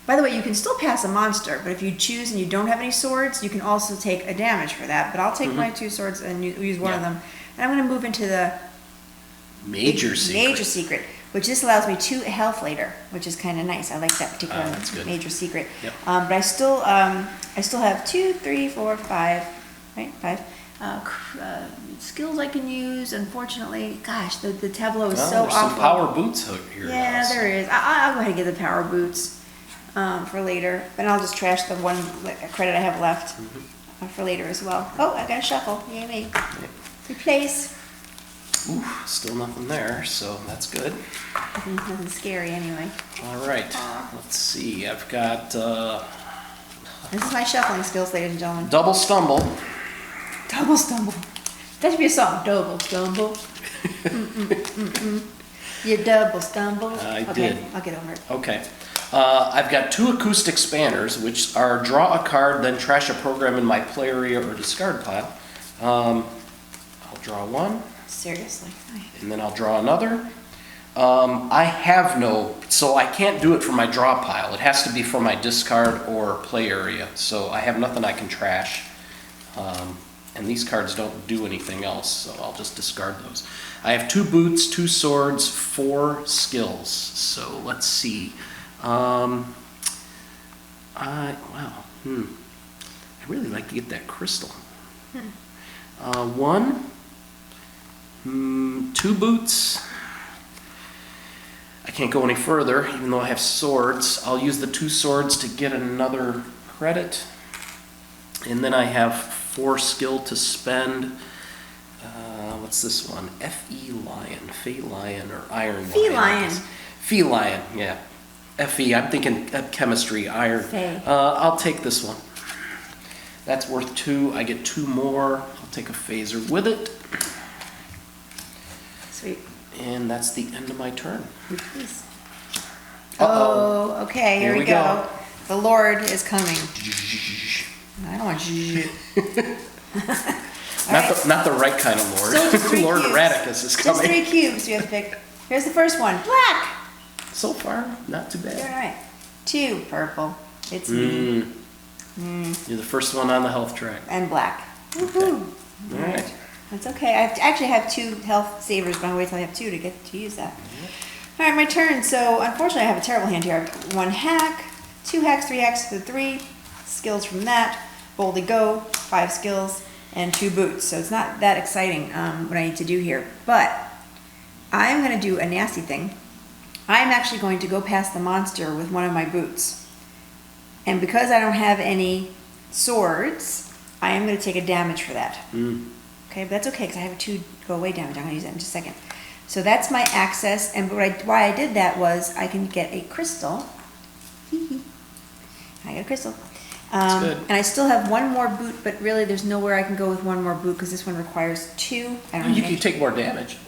By the way, you can still pass a monster, but if you choose and you don't have any swords, you can also take a damage for that. But I'll take my 2 swords and use one of Yeah. them. And I'm going to move into the Major secret. Major secret, which this allows me 2 health later, which is kind of nice. I like that particular that's good. major secret. Yep. But I still have 2, 3, 4, 5, right? 5 skills I can use. Unfortunately, gosh, the tableau is Well, so there's awful. some power boots here. Yeah, also. there is. I'll go ahead and get the power boots for later, but I'll just trash the 1 credit I have left for later as well. Oh, I got a shuffle. Yay me. Replace. Ooh, still nothing there, so that's good. Nothing scary anyway. All right, let's see. I've got This is my shuffling skills, ladies and gentlemen. double stumble. Double stumble. That should be a song. Double stumble. You double stumble. I Okay, did. I'll get over it. Okay. I've got 2 acoustic spanners, which are draw a card, then trash a program in my play area or discard pile. I'll draw 1, Seriously. and then I'll draw another. I have no, so I can't do it for my draw pile. It has to be for my discard or play area. So I have nothing I can trash. And these cards don't do anything else, so I'll just discard those. I have 2 boots, 2 swords, 4 skills. So let's see. I really like to get that crystal. 1, 2 boots. I can't go any further, even though I have swords. I'll use the 2 swords to get another credit. And then I have 4 skill to spend. What's this one? F.E. Lion, Fey Lion, or Iron Lion. Feline. Feline, yeah. F.E. I'm thinking chemistry, iron. Fey. I'll take this one. That's worth 2. I get 2 more. I'll take a phaser with it. Sweet. And that's the end of my turn. Please. Uh-oh. Oh, okay, here we go. The Lord is coming. I don't want Not the right kind of Lord. Still just 3 Lord cubes. Radicus is Just coming. 3 cubes you have to pick. Here's the first one. Black. So far, not too You're bad. right. 2 purple. It's me. You're the first one on the health track. And black. Woohoo. All right. That's okay. I actually have 2 health savers, but I'm gonna wait till I have 2 to get to use that. All right, my turn. So unfortunately, I have a terrible hand here. I have 1 hack, 2 hacks, 3 hacks for the 3 skills from that. Boldly go, 5 skills, and 2 boots. So it's not that exciting what I need to do here. But I'm gonna do a nasty thing. I'm actually going to go past the monster with one of my boots. And because I don't have any swords, I am going to take a damage for that. Okay, but that's okay because I have a 2 go away damage. I'm going to use that in just a second. So that's my access, and why I did that was I can get a crystal. I got a crystal. That's good. And I still have 1 more boot, but really there's nowhere I can go with 1 more boot because this one requires 2. I don't You have can take more damage.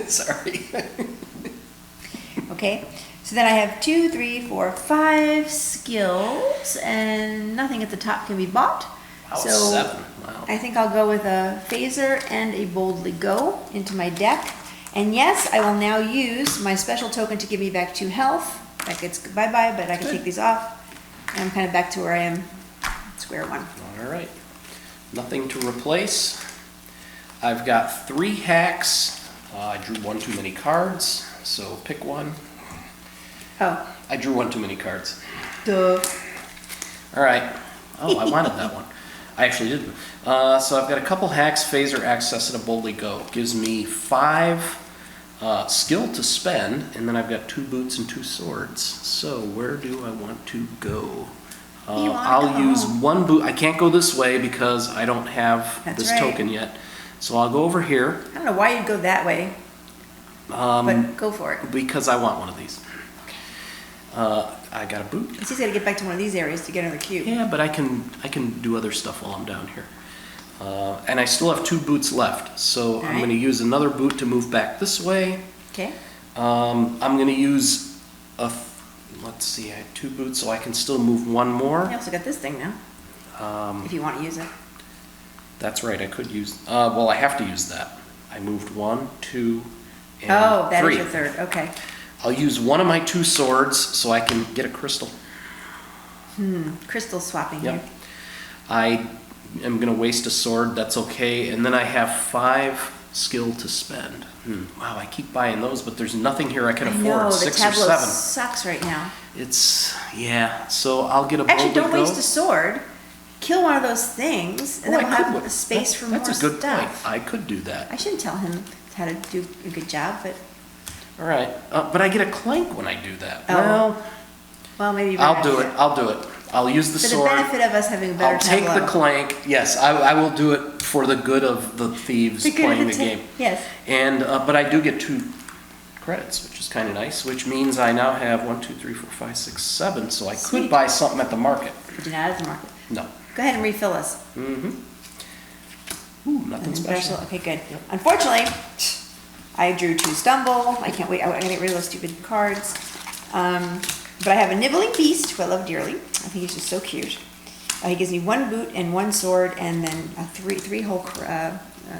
Sorry. Okay, so then I have 2, 3, 4, 5 skills, and nothing at the top can be bought. Wow, So 7. Wow. I think I'll go with a phaser and a boldly go into my deck. And yes, I will now use my special token to give me back 2 health. That gets bye-bye, but I can take these off. And I'm kind of back to where I am, square one. All right. Nothing to replace. I've got 3 hacks. I drew 1 too many cards, so pick one. Oh, I drew 1 too many cards. duh. All right. Oh, I wanted that one. I actually did. So I've got a couple hacks, phaser, access, and a boldly go. Gives me 5 skill to spend, and then I've got 2 boots and 2 swords. So where do I want to go? I'll use 1 boot. I can't go this way because I don't have this token yet. So I'll go over here. I don't know why you'd go that way, but go for it. Because I want one of these. I got a boot. It's easy to get back to one of these areas to get another cube. Yeah, but I can do other stuff while I'm down here. And I still have 2 boots left, so I'm going to use another boot to move back this way. Okay. I'm going to use let's see, I have 2 boots, so I can still move 1 more. I also got this thing now, if you want to use it. That's right, I could use, well, I have to use that. I moved 1, 2, and 3. Oh, that is your third, okay. I'll use 1 of my 2 swords so I can get a crystal. Crystal swapping Yep. here. I am going to waste a sword, that's okay. And then I have 5 skill to spend. Wow, I keep buying those, but there's nothing here I can afford. No, the 6 or tableau 7. sucks right now. Yeah, so I'll get a boldly Actually, don't go. waste a sword. Kill one of those things, and then we'll have a space for more That's a good stuff. point. I could do that. I shouldn't tell him how to do a good job, but All right, but I get a clank when I do that. Oh. well, maybe you I'll better do it. I'll do it. I'll use the For the sword. benefit of us having a better I'll take tableau. the clank. Yes, I will do it for the good of the thieves The good of playing the the team. game. Yes. And but I do get 2 credits, which is kind of nice. Which means I now have 1, 2, 3, 4, 5, 6, 7. So I could Sweet. buy something at the market. But you're not at the market. No. Go ahead and refill us. Ooh, nothing special. Okay, good. Unfortunately, I drew 2 stumble. I can't wait. I gotta get rid of those stupid cards. But I have a nibbling beast, who I love dearly. I think he's just so cute. He gives me 1 boot and 1 sword, and then 3 whole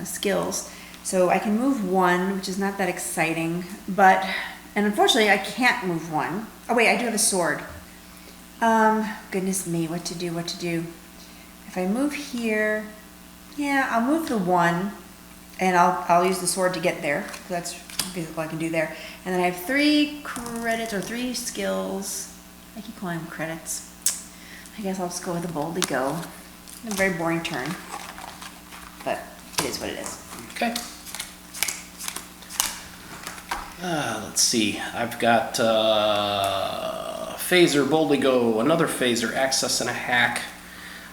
skills. So I can move 1, which is not that exciting. And unfortunately, I can't move 1. Oh wait, I do have a sword. Goodness me, what to do? If I move here, yeah, I'll move the 1, and I'll use the sword to get there. So that's basically all I can do there. And then I have 3 credits or 3 skills. I keep calling them credits. I guess I'll just go with the boldly go. A very boring turn, but it is what it is. Okay. Let's see. I've got Phaser, Boldly Go, another Phaser, Access, and a Hack,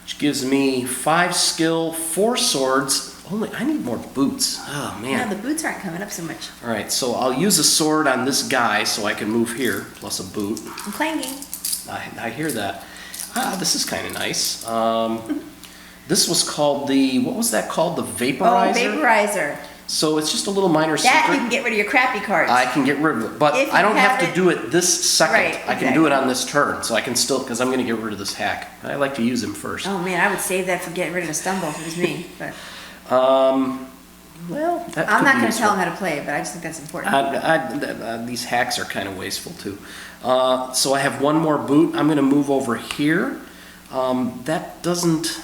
which gives me 5 skill, 4 swords. I need more boots. Oh, man. Yeah, the boots aren't coming up so much. All right, so I'll use a sword on this guy so I can move here, plus a boot. I'm clanking. I hear that. This is kind of nice. This was called what was that called? The Vaporizer? Oh, vaporizer. So it's just a little minor That secret. you can get rid of your crappy cards. I can get rid of it, but If I don't you have have to it- do it this second. Right, I can do it exactly. on this turn, so I can still, because I'm going to get rid of this hack. I like to use him first. Oh man, I would save that for getting rid of the stumble if it was me. But Well, that I'm could not be going to tell useful. him how to play it, but I just think that's important. These hacks are kind of wasteful too. So I have one more boot. I'm going to move over here. That doesn't.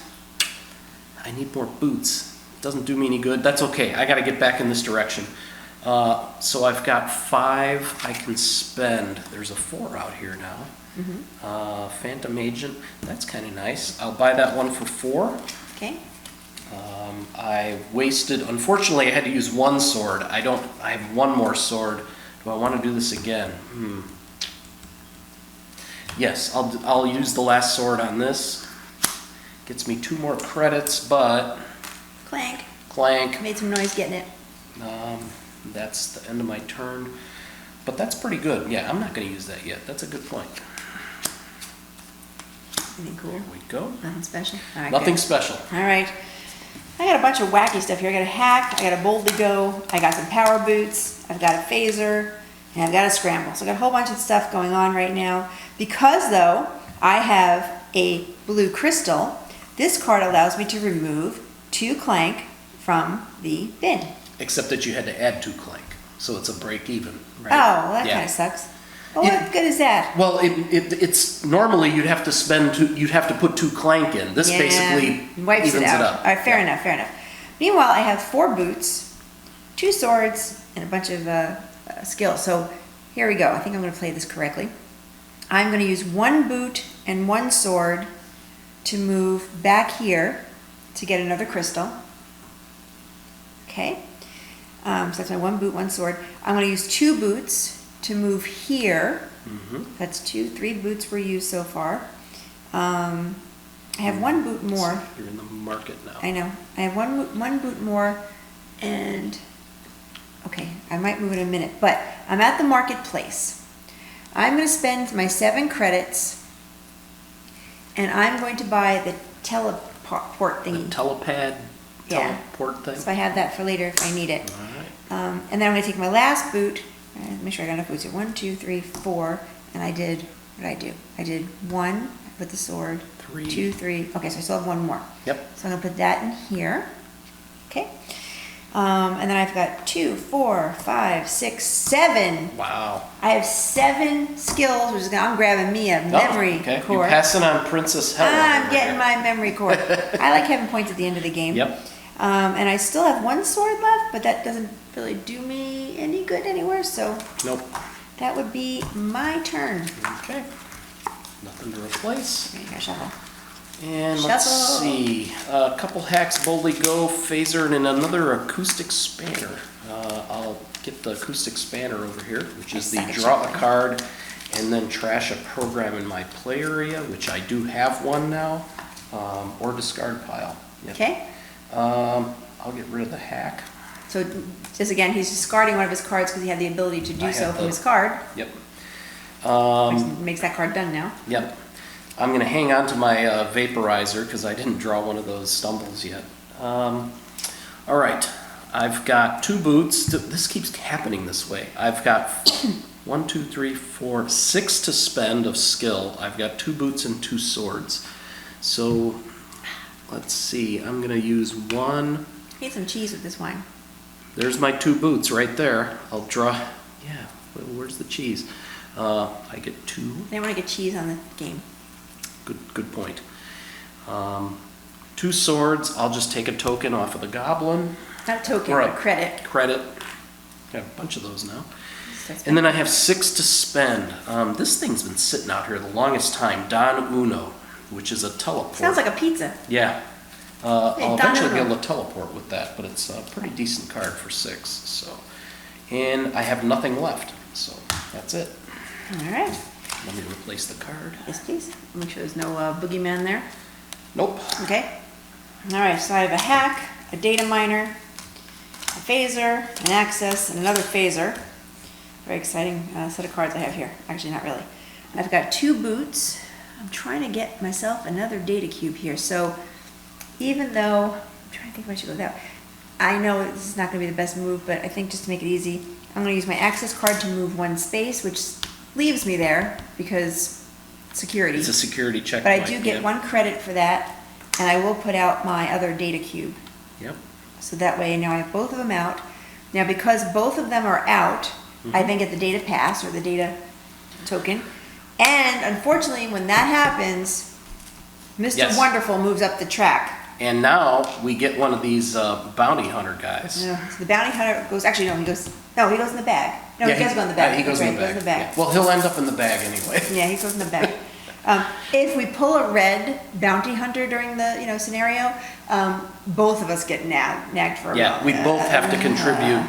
I need more boots. Doesn't do me any good. That's okay. I got to get back in this direction. So I've got 5 I can spend. There's a 4 out here now. Phantom Agent. That's kind of nice. I'll buy that one for 4. Okay. I wasted. Unfortunately, I had to use one sword. I have one more sword. Do I want to do this again? Yes, I'll use the last sword on this. Gets me 2 more credits, but Clank. Clank. Made some noise getting it. That's the end of my turn. But that's pretty good. Yeah, I'm not going to use that yet. That's a good point. Anything cool? Here we go. Nothing special? All right, Nothing good. special. All right. I got a bunch of wacky stuff here. I got a hack, I got a boldly go, I got some power boots, I've got a phaser, and I've got a scramble. So I got a whole bunch of stuff going on right now. Because though I have a blue crystal, this card allows me to remove 2 Clank from the bin. Except that you had to add 2 Clank. So it's a break even, right? Oh, well, that Yeah. kind of sucks. Well, what good is that? Well, it's normally you'd have to put 2 Clank in. This Yeah, basically wipes evens it out. up. All right, fair enough, fair enough. Meanwhile, I have 4 boots, 2 swords, and a bunch of skills. So here we go. I think I'm going to play this correctly. I'm going to use 1 boot and 1 sword to move back here to get another crystal. Okay. So that's my 1 boot, 1 sword. I'm going to use 2 boots to move here. That's 3 boots were used so far. I have 1 boot more. You're in the market now. I know. I have one boot more, and okay, I might move in a minute, but I'm at the marketplace. I'm going to spend my 7 credits, and I'm going to buy the teleport The thingy. telepad, Yeah. teleport thing. So I have that for later if I need it. All right. And then I'm going to take my last boot. Make sure I got enough boots here. 1, 2, 3, 4, and I did. What did I do? I did 1 with the sword. 3. 2, 3. Okay, so I still have 1 more. Yep. So I'm gonna put that in here. Okay. And then I've got 2, 4, 5, 6, 7. Wow. I have 7 skills, which is I'm grabbing me a memory okay. You're cord. passing on Princess Helen. I'm over getting here. my memory cord. I like having points at the end of the game. Yep. And I still have 1 sword left, but that doesn't really do me any good anywhere. So Nope. that would be my turn. Okay. Nothing to replace. Okay, I gotta shuffle. And let's Shuffle. see. A couple hacks, Boldly Go, Phaser, and another acoustic spanner. I'll get the acoustic spanner over here, which is the I suck at draw a shuffling. card and then trash a program in my play area, which I do have one now, or discard pile. Yep. Okay. I'll get rid of the hack. So just again, he's discarding one of his cards because he had the ability to do I so have from the- his card, Yep. which makes that card done now. Yep. I'm going to hang on to my vaporizer because I didn't draw one of those stumbles yet. All right. I've got 2 boots. This keeps happening this way. I've got 1, 2, 3, 4, 6 to spend of skill. I've got 2 boots and 2 swords. So let's see. I'm going to use 1. Need some cheese with this wine. There's my 2 boots right there. I'll draw. Yeah. Well, where's the cheese? I get 2. They want to get cheese on the game. Good point. 2 swords. I'll just take a token off of the goblin. Not a token, Or but credit. Credit. I have a bunch of those now. And then I have 6 to spend. This thing's been sitting out here the longest time. Don Uno, which is a teleport. Sounds like a pizza. Yeah. I'll Done eventually be it. able to teleport with that, but it's a pretty decent card for 6. So, and I have nothing left, so that's it. All right. Let me replace the card. Yes, please. Make sure there's no boogeyman there. Nope. Okay. All right, so I have a hack, a data miner, a phaser, an access, and another phaser. Very exciting set of cards I have here. Actually, not really. I've got 2 boots. I'm trying to get myself another data cube here. So even though, I'm trying to think if I should go that way. I know this is not going to be the best move, but I think just to make it easy, I'm going to use my access card to move 1 space, which leaves me there because security. It's a security check. But I do get 1 credit for that, and I will put out my other data cube. Yep. So that way now I have both of them out. Now because both of them are out, I then get the data pass or the data token. And unfortunately, when that happens, Mr. Yes. Wonderful moves up the track. And now we get one of these bounty hunter guys. So the bounty hunter goes, actually no, he goes in the bag. No, Yeah, he does go in the bag. He goes in the Right, bag. Yeah. Well, he'll end up in the bag anyway. Yeah, he goes in the bag. If we pull a red bounty hunter during the scenario, both of us get nagged for a Yeah, we both have to contribute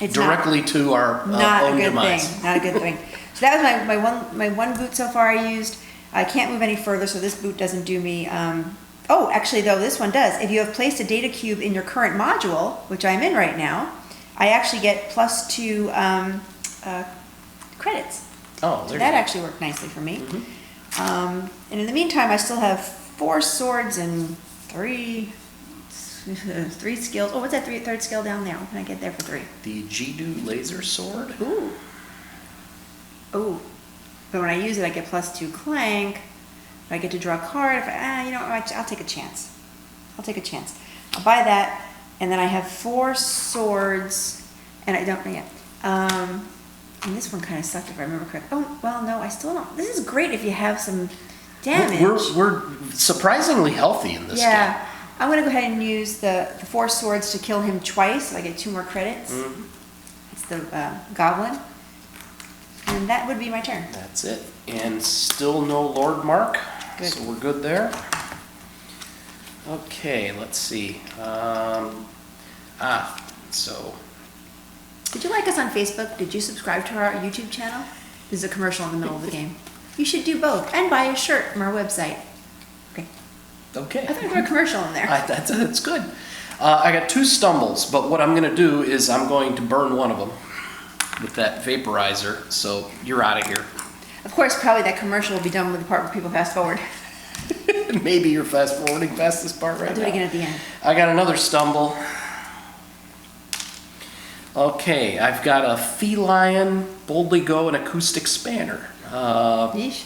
it's directly to our not own a good demise. thing. Not a good thing. So that was my one boot so far I used. I can't move any further, so this boot doesn't do me. Oh, actually though, this one does. If you have placed a data cube in your current module, which I'm in right now, I actually get +2 credits. Oh, So there that you go. actually worked nicely for me. And in the meantime, I still have 4 swords and 3 skills. Oh, what's that third skill down there? What can I get there for 3? The Jidu laser sword. Ooh. Ooh. But when I use it, I get +2 Clank. I get to draw a card. If I'll take a chance. I'll take a chance. I'll buy that, and then I have 4 swords, and I don't know yet. And this one kind of sucked if I remember correctly. Oh, well, no, I still don't. This is great if you have some damage. We're surprisingly healthy in this game. Yeah. I'm going to go ahead and use the 4 swords to kill him twice, so I get 2 more credits. It's the goblin. And that would be my turn. That's it. And still no Lord Mark. Good. So we're good there. Okay, let's see. So Did you like us on Facebook? Did you subscribe to our YouTube channel? There's a commercial in the middle of the game. You should do both and buy a shirt from our website. Okay. okay. I thought there was a commercial in there. That's good. I got 2 stumbles, but what I'm going to do is I'm going to burn one of them with that vaporizer. So you're out of here. Of course, probably that commercial will be done with the part where people fast forward. Maybe you're fast forwarding past this part right I'll do now. it again at the end. I got another stumble. Okay, I've got a feline, boldly go, and acoustic spanner. Yeesh.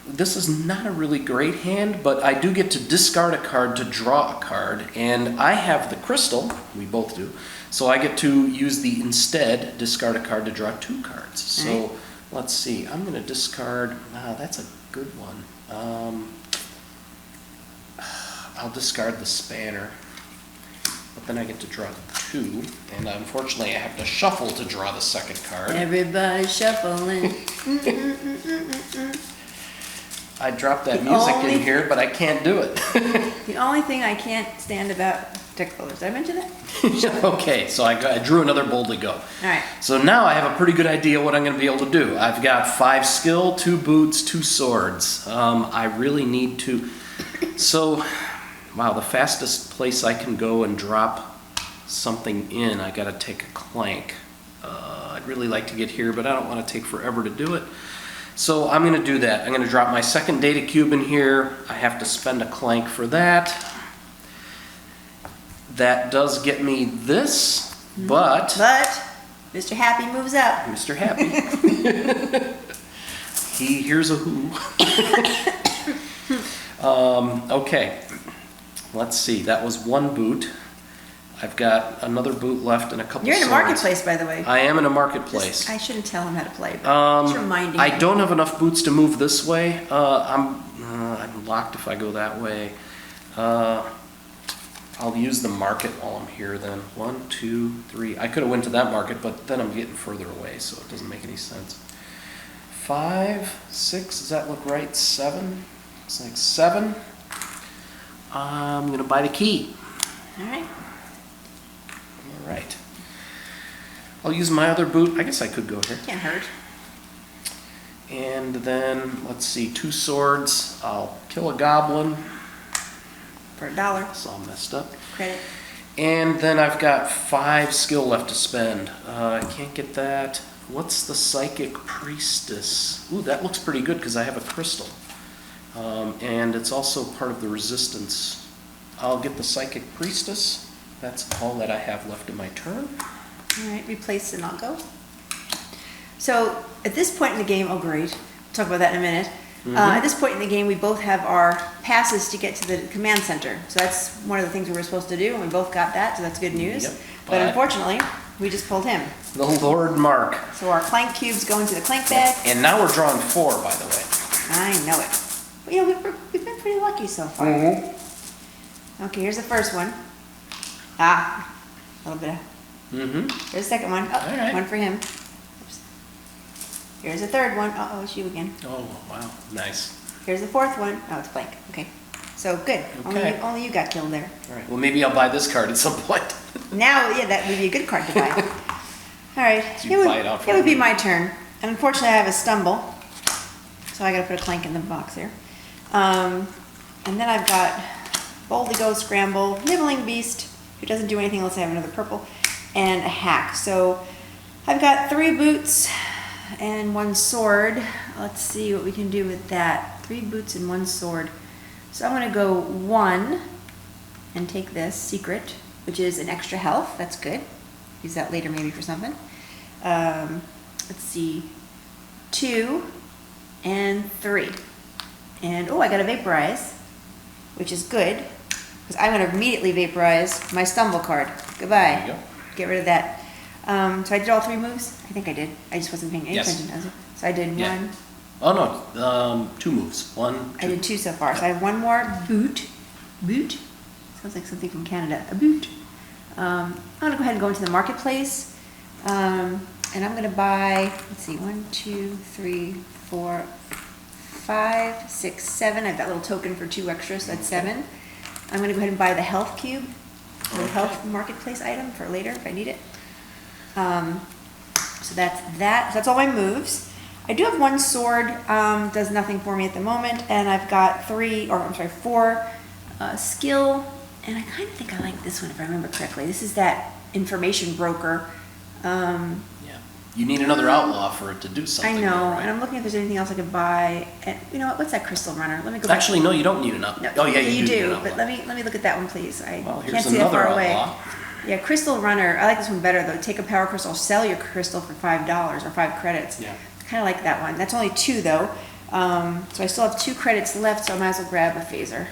This is not a really great hand, but I do get to discard a card to draw a card, and I have the crystal, we both do, so I get to use the instead, discard a card to draw 2 cards. So let's see, I'm going to discard, that's a good one. I'll discard the spanner, but then I get to draw 2, and unfortunately I have to shuffle to draw the second card. Everybody shuffling. I dropped that music only- in here, but I can't do it. The only thing I can't stand about deck builders. Did I mention that? Okay, so I drew another boldly go. All right. So now I have a pretty good idea what I'm going to be able to do. I've got 5 skill, 2 boots, 2 swords. I really need to... So, wow, the fastest place I can go and drop something in, I got to take a Clank. I'd really like to get here, but I don't want to take forever to do it. So I'm going to do that. I'm going to drop my second data cube in here. I have to spend a Clank for that. That does get me this, but But Mr. Happy moves up. Mr. Happy, he hears a who. Okay, let's see. That was 1 boot. I've got another boot left and a couple You're in a swords. marketplace, by the way. I am in a marketplace. I shouldn't tell him how to play, but just reminding I him. don't have enough boots to move this way. I'm locked if I go that way. I'll use the market while I'm here then. 1, 2, 3. I could have went to that market, but then I'm getting further away, so it doesn't make any sense. 5, 6, does that look right? 7? Looks like 7. I'm going to buy the key. All right. All right. I'll use my other boot. I guess I could go here. Can't hurt. And then, let's see, 2 swords. I'll kill a goblin. For $1. It's all messed up. Credit. And then I've got 5 skill left to spend. I can't get that. What's the Psychic Priestess? Ooh, that looks pretty good because I have a crystal. And it's also part of the resistance. I'll get the Psychic Priestess. That's all that I have left in my turn. All right, replace and I'll go. So at this point in the game, oh great, we'll talk about that in a minute. At this point in the game, we both have our passes to get to the command center. So that's one of the things we were supposed to do, and we both got that, so that's good news. Yep, but unfortunately, we just pulled him. The Lord Mark. So our Clank cubes go into the Clank bag. And now we're drawing 4, by the way. I know it. But, you know, we've been pretty lucky so far. Okay, here's the first one. A little bit of... Here's the second one. Oh, All right. one for him. Oops. Here's the third one. Uh-oh, it's you again. Oh, wow. Nice. Here's the fourth one. Oh, it's blank. Okay. So, good. Okay. Only you got killed there. All right. Well, maybe I'll buy this card at some point. Now, yeah, that would be a good card to buy. All right. So you buy it out for It would be me. my turn. And unfortunately, I have a stumble. So I got to put a Clank in the box here. And then I've got Boldly Go, Scramble, Nibbling Beast, who doesn't do anything unless I have another purple, and a hack. So I've got 3 boots and 1 sword. Let's see what we can do with that. 3 boots and 1 sword. So I'm going to go 1 and take this secret, which is an extra health. That's good. Use that later maybe for something. Let's see. 2 and 3. And oh, I got a vaporize, which is good, because I'm going to immediately vaporize my stumble card. Goodbye. There you go. Get rid of that. So I did all 3 moves? I think I did. I just wasn't paying any Yes. attention. So I did Yeah. 1. Oh, no. 2 moves. 1, 2. I did 2 so far. So I have 1 more boot. Boot? Sounds like something from Canada. A boot. I'm going to go ahead and go into the marketplace. And I'm going to buy, let's see, 1, 2, 3, 4, 5, 6, 7. I've got a little token for 2 extras, so that's 7. I'm going to go ahead and buy the health cube, the health marketplace item for later if I need it. So that's that. So that's all my moves. I do have 1 sword, does nothing for me at the moment, and I've got 4 skill, and I kind of think I like this one if I remember correctly. This is that information broker. Yeah. You need another outlaw for it to do something. I know, though, right? and I'm looking if there's anything else I could buy. And you know what? What's that crystal runner? Let me go back. Actually, no, you don't need an outlaw. No, Oh, yeah, you do. need an But outlaw. let me look at that one, please. I Well, here's can't see that another far away. outlaw. Yeah, crystal runner. I like this one better though. Take a power crystal, sell your crystal for $5 or 5 credits. Yeah. Kind of like that one. That's only 2 though. So I still have 2 credits left, so I might as well grab a phaser.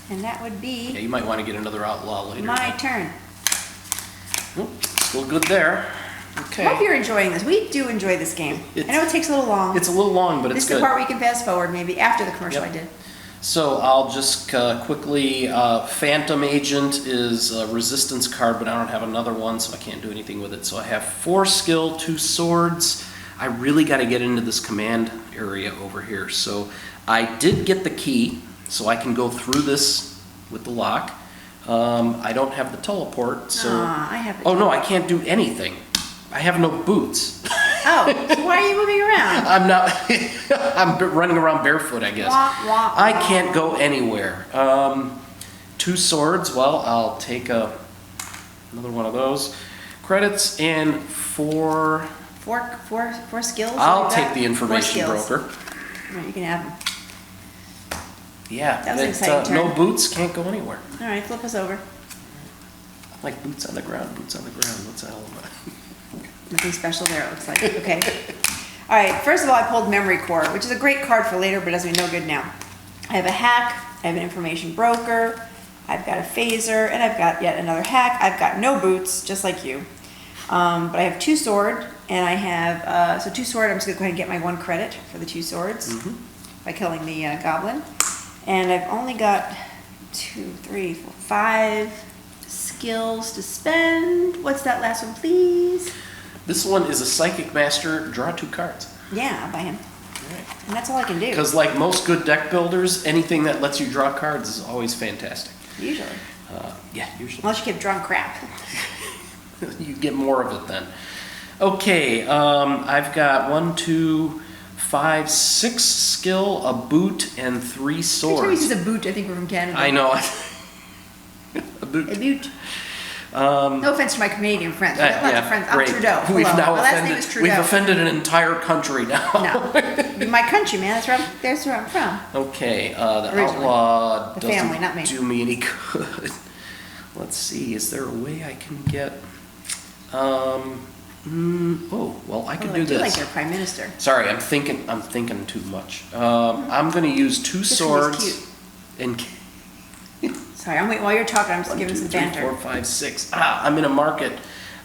And that would Yeah, be you might want to get another outlaw later. my but- turn. Oop, still good there. Okay. I hope you're enjoying this. We do enjoy this game. I know it takes a little long. It's a little long, but This it's is the good. part where you can fast forward maybe after the commercial Yep. I did. So I'll just quickly, Phantom Agent is a resistance card, but I don't have another one, so I can't do anything with it. So I have 4 skill, 2 swords. I really got to get into this command area over here. So I did get the key, so I can go through this with the lock. I don't have the teleport, so... Aw, I have the Oh no, I can't do anything. I have no boots. Oh, so why are you moving around? I'm not... I'm running around barefoot, I guess. Wah, wah, I wah. can't go anywhere. 2 swords, well, I'll take another one of those. Credits and 4... Four skills? I'll Like take that? the 4 information skills. broker. All right, you can have them. Yeah, That was an exciting no turn. boots, can't go anywhere. All right, flip us over. Like boots on the ground, boots on the ground. What's that all about? Nothing special there, it looks like. Okay. All right, first of all, I pulled Memory Core, which is a great card for later, but does me no good now. I have a hack, I have an information broker, I've got a phaser, and I've got yet another hack. I've got no boots, just like you. But I have 2 sword, and I have, so 2 sword, I'm just gonna go ahead and get my 1 credit for the 2 swords by killing the goblin. And I've only got 2, 3, 4, 5 skills to spend. What's that last one, please? This one is a Psychic Master. Draw 2 cards. Yeah, I'll buy him. And that's all I can do. Because like most good deck builders, anything that lets you draw cards is always fantastic. Usually. Yeah, usually. Unless you keep drawing crap. You get more of it then. Okay, I've got 1, 2, 5, 6 skill, a boot, and 3 swords. Every time he says a boot, I think we're from Canada. I know. A boot. A boot. No offense to my Canadian friends. Lots of friends. I'm great. Trudeau. We've Hello. now My last name is offended, Trudeau. we've offended an entire country now. No. My country, man. That's where I'm from. Okay, the Originally. outlaw The doesn't family, not me. do me any good. Let's see, is there a way I can get, oh, well, I can do I do like this. their prime minister. Sorry, I'm thinking too much. I'm gonna use 2 This swords. one is And Sorry, I'm waiting while you're talking. I'm just 1, giving 2, some 3, banter. 4, 5, 6. I'm in a market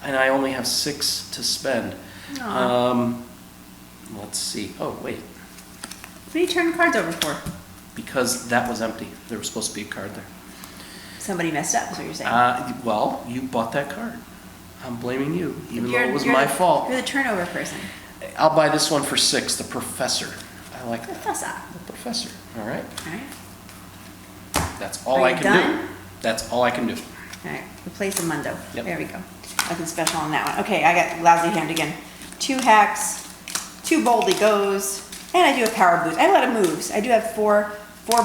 and I only have 6 to spend. Aw. Let's see, oh, wait, What are you turning cards over for? because that was empty. There was supposed to be a card there. Somebody messed up, is what you're saying. Well, you bought that card. I'm blaming you, even though You're- it was you're my the- fault. You're the turnover person. I'll buy this one for 6, the professor. I like that. Professor. The professor, all right? All right. That's all Are I you can done? do. That's all I can do. All right. Replace the Mundo. Yep. There we go. Nothing special on that one. Okay, I got lousy hand again. 2 hacks, 2 boldly goes, and I do have power boots. I have a lot of moves. I do have four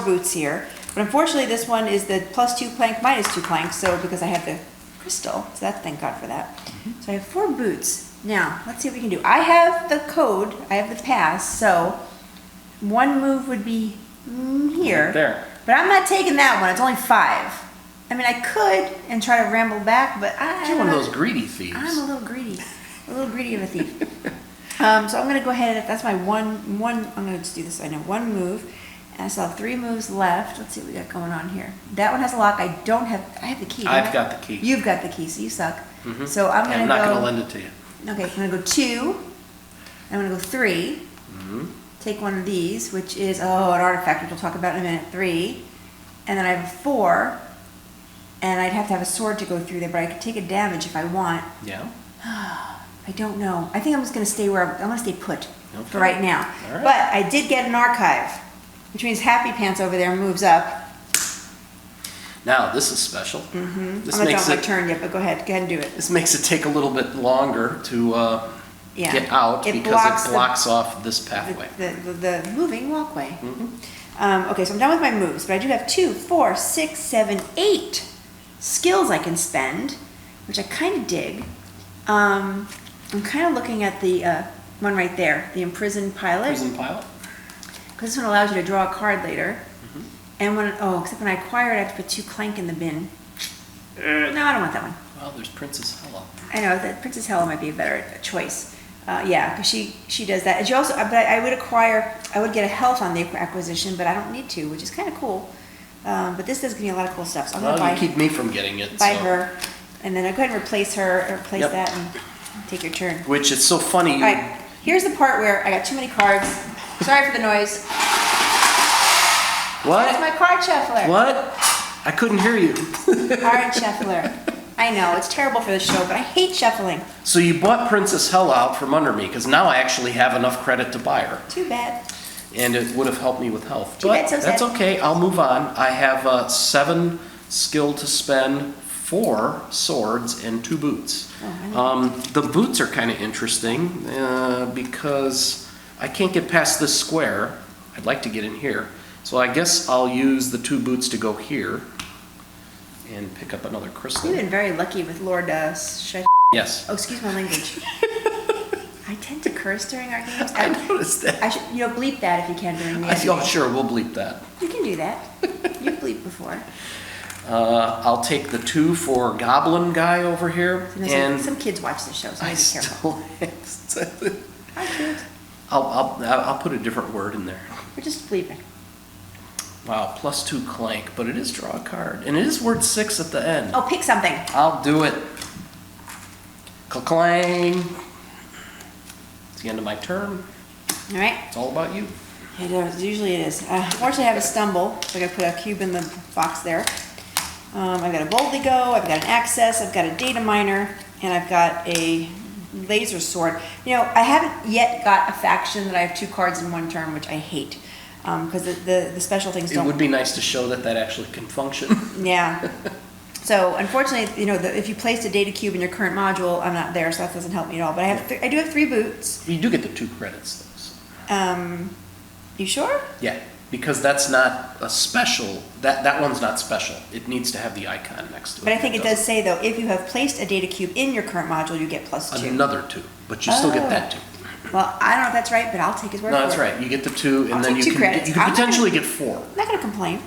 boots here. But unfortunately, this one is the +2 Clank, -2 Clank, so because I have the crystal, so that, thank God for that. So I have 4 boots. Now, let's see what we can do. I have the code, I have the pass, so one move would be here. Right there. But I'm not taking that one, it's only 5. I mean, I could and try to ramble back, but You're one of those greedy thieves. I'm a little greedy of a thief. So I'm gonna go ahead, that's my one, I'm gonna just do this, I know, 1 move. And I still have 3 moves left. Let's see what we got going on here. That one has a lock. I have the key. don't I've I? got the key. You've got the key, so you suck. Mhm. So I'm And gonna I'm not go. gonna lend it to you. Okay, I'm gonna go 2. I'm gonna go 3. Mhm. Take one of these, which is, an artifact, which we'll talk about in a minute. 3. And then I have 4. And I'd have to have a sword to go through there, but I could take a damage if I want. Yeah? I don't know. I think I'm just gonna stay I'm gonna stay put for Okay. right now. All right. But I did get an archive, which means Happy Pants over there moves up. Now, this is special. This I'm not makes done my it, turn yet, but go ahead and do it. this makes it take a little bit longer to Yeah. get out It because blocks it the- blocks off this pathway. The moving walkway. Mhm. Okay, so I'm done with my moves, but I do have 2, 4, 6, 7, 8 skills I can spend, which I kind of dig. I'm kind of looking at the one right there, the imprisoned pilot, Prison pilot? because this one allows you to draw a card later. And except when I acquire it, I have to put 2 Clank in the bin. No, I don't want that one. Well, there's Princess Hella. I know that Princess Hella might be a better choice. Yeah, because she does that. And she also, but I would get a health on the acquisition, but I don't need to, which is kind of cool. But this does give me a lot of cool stuff. So I'm Well, gonna you keep me from getting it. buy so. her, and then I'll go ahead and replace Yep. that, and take your turn. Which is so funny. All right, here's the part where I got too many cards. Sorry for the noise. That's my What? card shuffler. What? I couldn't hear you. Card shuffler. I know, it's terrible for the show, but I hate shuffling. So you bought Princess Hella out from under me because now I actually have enough credit to buy her. Too bad. And it would have helped me with health. Too But bad, so that's sad. okay. I'll move on. I have 7 skill to spend, 4 swords, and 2 boots. The boots are kind of interesting because I can't get past this square. I'd like to get in here. So I guess I'll use the 2 boots to go here and pick up another crystal. You've been very lucky with Lord Yes. Oh, excuse my language. I tend to curse during our games. I noticed that. I should, bleep that if you can during the I feel editing. sure we'll bleep that. You can do that. You've bleeped before. I'll take the 2 for Goblin Guy over here. You know, And some kids watch this show, so I I need to be careful. still Hi, kids. I'll put a different word in there. We're just bleeping. Wow, +2 Clank, but it is draw a card. And it is word 6 at the end. Oh, pick something. I'll do it. Clang. It's the end of my turn. All right. It's all about you. It is. Usually it is. Unfortunately, I have a stumble, so I got to put a cube in the box there. I've got a boldly go. I've got an access. I've got a data miner, and I've got a laser sword. You know, I haven't yet got a faction that I have 2 cards in 1 turn, which I hate. Because the special things It don't. would be nice to show that that actually can function. Yeah. So unfortunately, you know, if you placed a data cube in your current module, I'm not there, so that doesn't help me at all. But I do have 3 boots. You do get the 2 credits, though. So. You sure? Yeah, because that's not a special. That one's not special. It needs to have the icon next to it. But I think it does say, though, if you have placed a data cube in your current module, you get +2. Another 2, but you still get that 2. Well, I don't know if that's right, but I'll take his word for it. No, that's right. You get the 2, and I'll then take you 2 can credits. you can I'm not potentially gonna- get 4. I'm not going to complain.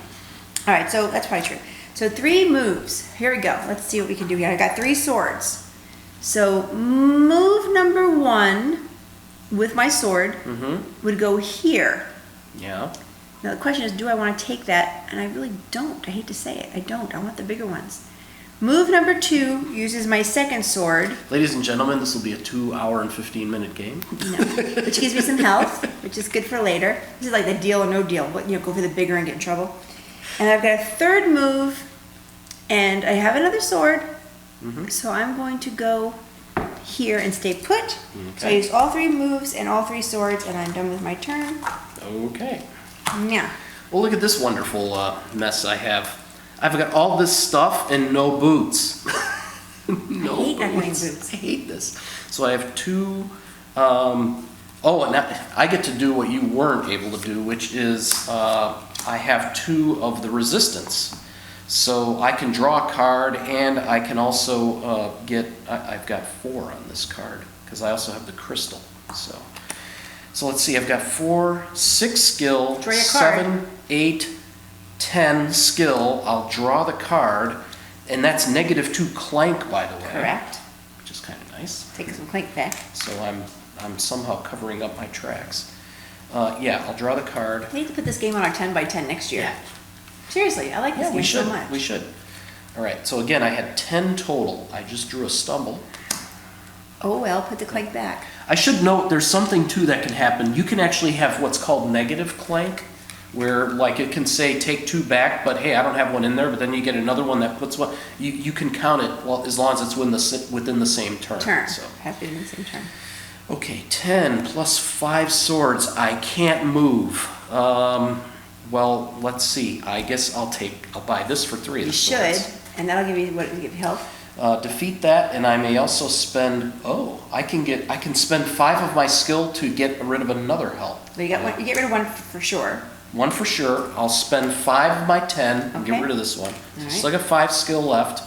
All right, so that's probably true. So 3 moves. Here we go. Let's see what we can do here. I got 3 swords. So move number 1 with my sword would go here. Yeah. Now the question is, do I want to take that? And I really don't. I hate to say it. I don't. I want the bigger ones. Move number 2 uses my second sword. Ladies and gentlemen, this will be a 2-hour and 15-minute game. No, which gives me some health, which is good for later. This is like the deal or no deal. But, you know, go for the bigger and get in trouble. And I've got a 3rd move, and I have another sword. So I'm going to go here and stay put. So I used all 3 moves and all 3 swords, and I'm done with my turn. Okay. Yeah. Well, look at this wonderful mess I have. I've got all this stuff and no boots. No I hate not having boots. I hate this. So I have 2. And now I get to do what you weren't able to do, which is I have 2 of the resistance. So I can draw a card, and I can also I've got 4 on this card because I also have the crystal. So let's see. I've got 4, 6 skill, Draw your card. 7, 8, 10 skill. I'll draw the card, and that's -2 Clank, by the way. Correct. Which is kind of nice. Take some Clank back. So I'm somehow covering up my tracks. Yeah, I'll draw the card. We need to put this game on our 10 by 10 next year. Yeah. Seriously, I like this Yeah, game we should. so much. We should. All right. So again, I had 10 total. I just drew a stumble. Oh well, put the Clank back. I should note there's something too that can happen. You can actually have what's called negative Clank, where like it can say take 2 back, but hey, I don't have one in there. But then you get another one that puts one. You can count it well as long as it's within the same turn. So. Have to be in the same turn. Okay, 10 plus 5 swords. I can't move. Well, let's see. I guess I'll buy this for 3 of You the should, swords. and that'll give you what? Give you health. Defeat that, and I may also spend. I can spend 5 of my skill to get rid of another health. Well, you got one. You get rid of 1 for sure. 1 for sure. I'll spend 5 of my 10 and get Okay. rid of this one. All Still right. got 5 skill left.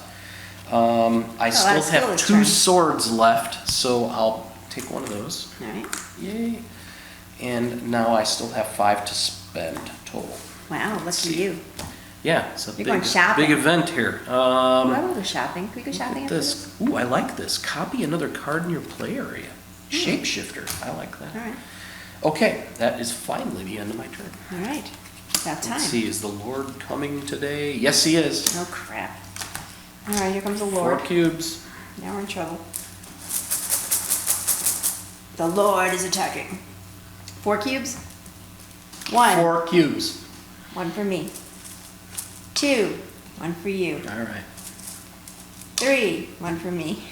I lot still of skill have this 2 turn. swords left, so I'll take one of those. All right. Yay! And now I still have 5 to spend total. Wow, lucky you. Yeah, it's a You're going shopping. big event here. I want to go shopping. Can we go shopping Look after at this? this. Ooh, I like this. Copy another card in your play area. Shapeshifter. I like that. All right. Okay, that is finally the end of my turn. All right. About time. Let's see, is the Lord coming today? Yes, he is. Oh crap. All right, here comes the 4 Lord. cubes. Now we're in trouble. The Lord is attacking. 4 cubes. 1. 4 cubes. 1 for me. 2. 1 for you. All right. 3. 1 for me.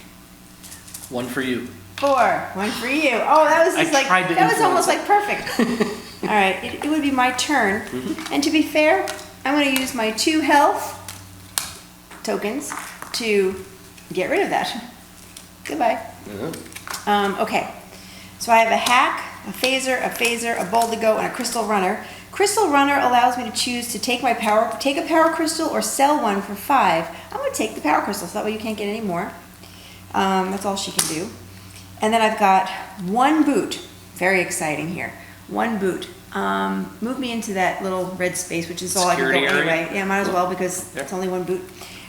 1 for you. 4. 1 for you. Oh, that was I just like tried to that was influence almost like perfect. All right, it would be my turn. And to be fair, I'm going to use my 2 health tokens to get rid of that. Goodbye. Okay, so I have a hack, a phaser, a bold to go, and a crystal runner. Crystal runner allows me to choose to take a power crystal or sell 1 for 5. I'm going to take the power crystal, so that way you can't get any more. That's all she can do. And then I've got 1 boot. Very exciting here. 1 boot. Move me into that little red space, which is all I can go Security area? anyway. Yeah, might as well because Yep. it's only 1 boot.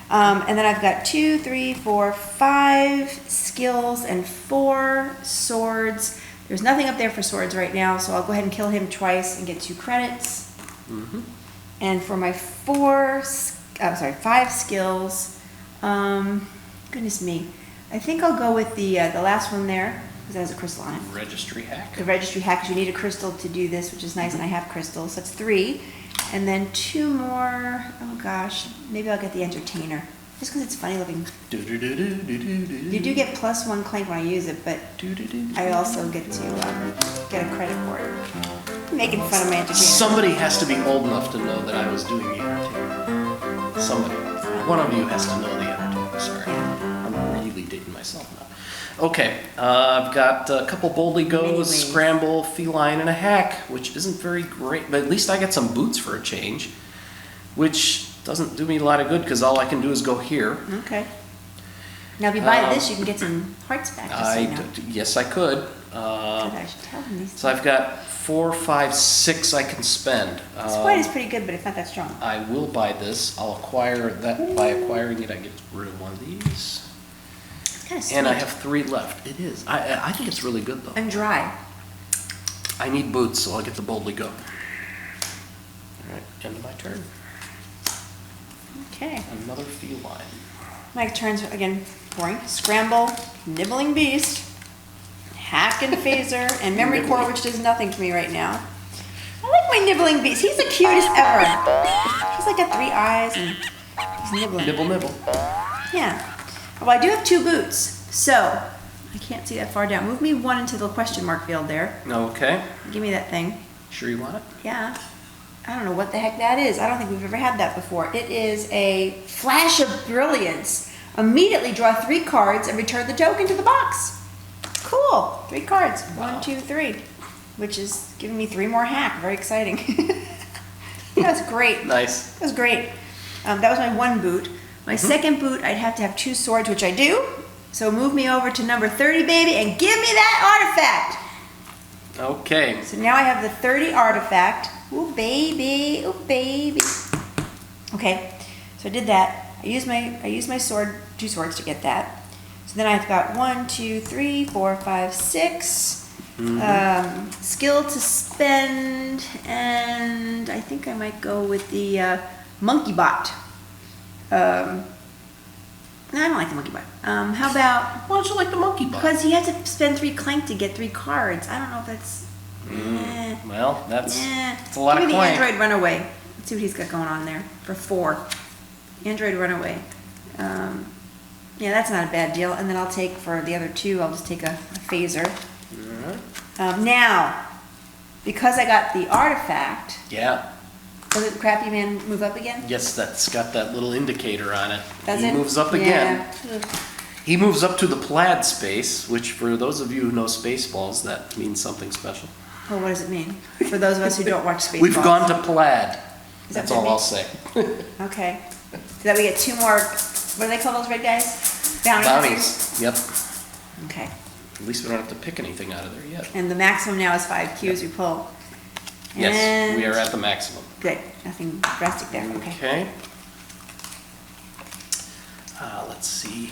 And then I've got 2, 3, 4, 5 skills and 4 swords. There's nothing up there for swords right now, so I'll go ahead and kill him twice and get 2 credits. And for my 5 skills, goodness me, I think I'll go with the last one there because that has a crystal on it. Registry hack. The registry hack, 'cause you need a crystal to do this, which is nice, and I have crystals. So that's 3. And then 2 more, oh gosh, maybe I'll get the entertainer. Just because it's funny looking. Do-do-do-do-do-do-do. You do get +1 Clank when I use it, but I also get to get a credit for it. I'm making fun of my entertainment. Somebody has to be old enough to know that I was doing the entertainment. Somebody. One of you has to know the entertainment. Sorry. I'm really dating myself now. Okay, I've got a couple boldly goes, scramble, feline, and a hack, which isn't very great, but at least I got some boots for a change, which doesn't do me a lot of good because all I can do is go here. Okay. Now, if you buy this, you can get some hearts back. Just so you know. Yes, I could. I should tell them these. So I've got 4, 5, 6 I can spend. This white is pretty good, but it's not that strong. I will buy this. I'll acquire that. By acquiring it, I get rid of one of these. It's kind of sweet. And I have 3 left. It is. I think it's really good though. And dry. I need boots, so I'll get the boldly go. All right, end of my turn. Okay. Another feline. My turns again. Boring. Scramble, nibbling beast, hack and phaser, and memory core, which does nothing for me right now. I like my nibbling beast. He's the cutest ever. He's like got 3 eyes and he's nibbling. Nibble, nibble. Yeah. Well, I do have 2 boots, so I can't see that far down. Move me 1 into the question mark field there. Okay. Give me that thing. Sure you want it? Yeah. I don't know what the heck that is. I don't think we've ever had that before. It is a flash of brilliance. Immediately draw 3 cards and return the token to the box. Cool. 3 cards. Wow. 1, 2, 3. Which is giving me 3 more hack. Very exciting. That was great. Nice. That was great. That was my 1 boot. My second boot, I'd have to have 2 swords, which I do. So move me over to number 30, baby, and give me that artifact. Okay. So now I have the 30 artifact. Ooh, baby. Ooh, baby. Okay. So I did that. I used my sword, 2 swords to get that. So then I've got 1, 2, 3, 4, 5, 6. Skill to spend, and I think I might go with the monkey bot. No, I don't like the monkey bot. How about? Why don't you like the monkey bot? Because you have to spend 3 Clank to get 3 cards. I don't know if that's. Well, that's It's a lot of Give me the Clank. Android Runaway. Let's see what he's got going on there for 4. Android Runaway. Yeah, that's not a bad deal. And then I'll take for the other 2. I'll just take a phaser. Now, because I got the artifact. Yeah. Does the crappy man move up again? Yes, that's got that little indicator on it. Does he it? moves up again. He moves up to the plaid space, which for those of you who know Spaceballs, that means something special. Oh, what does it mean? For those of us who don't watch Spaceballs. We've gone to plaid. Is that That's what all it I'll means? say. Okay. So that we get 2 more, what do they call those red guys? Bounties. Bounties. Yep. Okay. At least we don't have to pick anything out of there yet. And the maximum now is 5 Qs we pull. Yes, And we are at the maximum. good. Nothing drastic there. Okay. Okay. Let's see.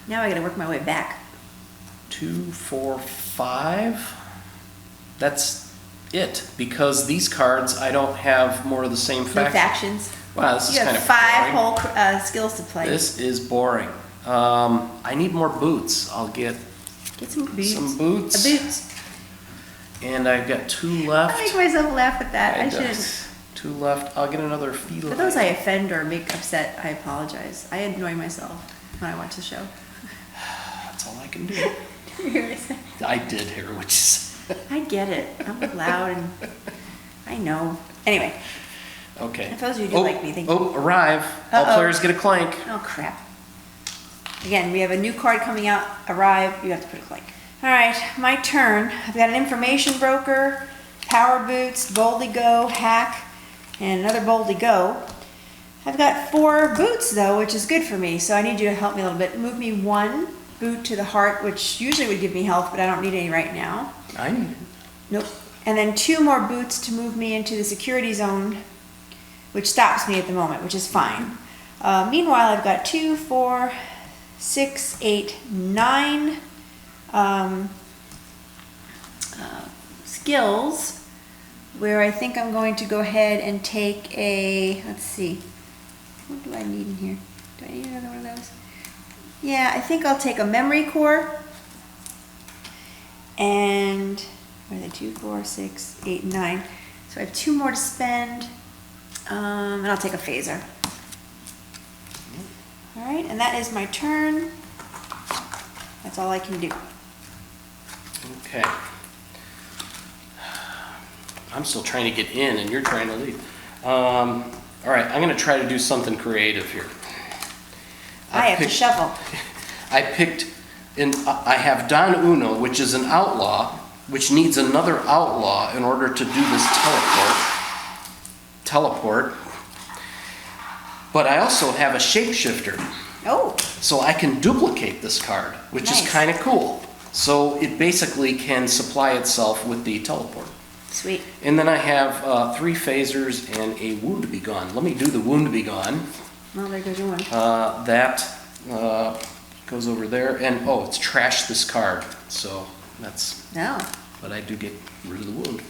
Now I gotta work my way back. 2, 4, 5. That's it, because these cards I don't have more of the same No faction. factions. Wow, this is You kind have of 5 boring. whole skills to play. This is boring. I need more boots. I'll get Get some boots. some boots. Boots. And I've got 2 I left. make myself laugh at that. I shouldn't. 2 left. I'll get another For feline. those I offend or make upset, I apologize. I annoy myself when I watch the show. That's all I can do. You hear what I say? I did hear what you said. I get it. I'm loud and I know. Anyway, Okay. I suppose you do like me. Thank you. Oh, arrive. All Uh-oh. players get a clank. Oh crap. Again, we have a new card coming out. Arrive. You have to put a Clank. All right, my turn. I've got an information broker, power boots, boldly go, hack, and another boldly go. I've got 4 boots though, which is good for me. So I need you to help me a little bit. Move me 1 boot to the heart, which usually would give me health, but I don't need any right now. I need it. Nope. And then 2 more boots to move me into the security zone, which stops me at the moment, which is fine. Meanwhile, I've got 2, 4, 6, 8, 9 skills, where I think I'm going to go ahead and take a, let's see, what do I need in here? Do I need another one of those? Yeah, I think I'll take a memory core, and what are they, 2, 4, 6, 8, 9. So I have 2 more to spend, and I'll take a phaser. All right, and that is my turn. That's all I can do. Okay. I'm still trying to get in and you're trying to leave. All right, I'm gonna try to do something creative here. I have to shuffle. I have Don Uno, which is an outlaw, which needs another outlaw in order to do this teleport. But I also have a shapeshifter. Oh, So I can duplicate this card, which is Nice. kind of cool. So it basically can supply itself with the teleport. sweet. And then I have 3 phasers and a wound be gone. Let me do the wound be gone. Well, there goes your one. That goes over there, and oh, it's trash this card. So that's, No. but I do get rid of the wound.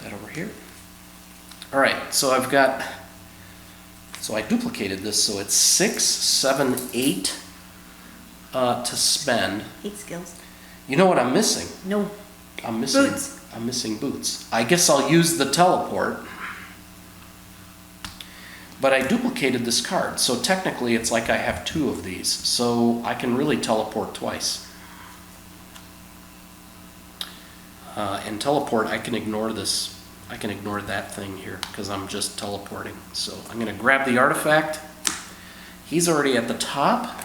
That over here. All right, so I've got, so I duplicated this, so it's 6, 7, 8 to spend. 8 skills. You know what I'm missing? No. I'm missing Boots. I'm missing boots. I guess I'll use the teleport. But I duplicated this card, so technically it's like I have 2 of these, so I can really teleport twice. And teleport, I can ignore this. I can ignore that thing here because I'm just teleporting. So I'm going to grab the artifact. He's already at the top.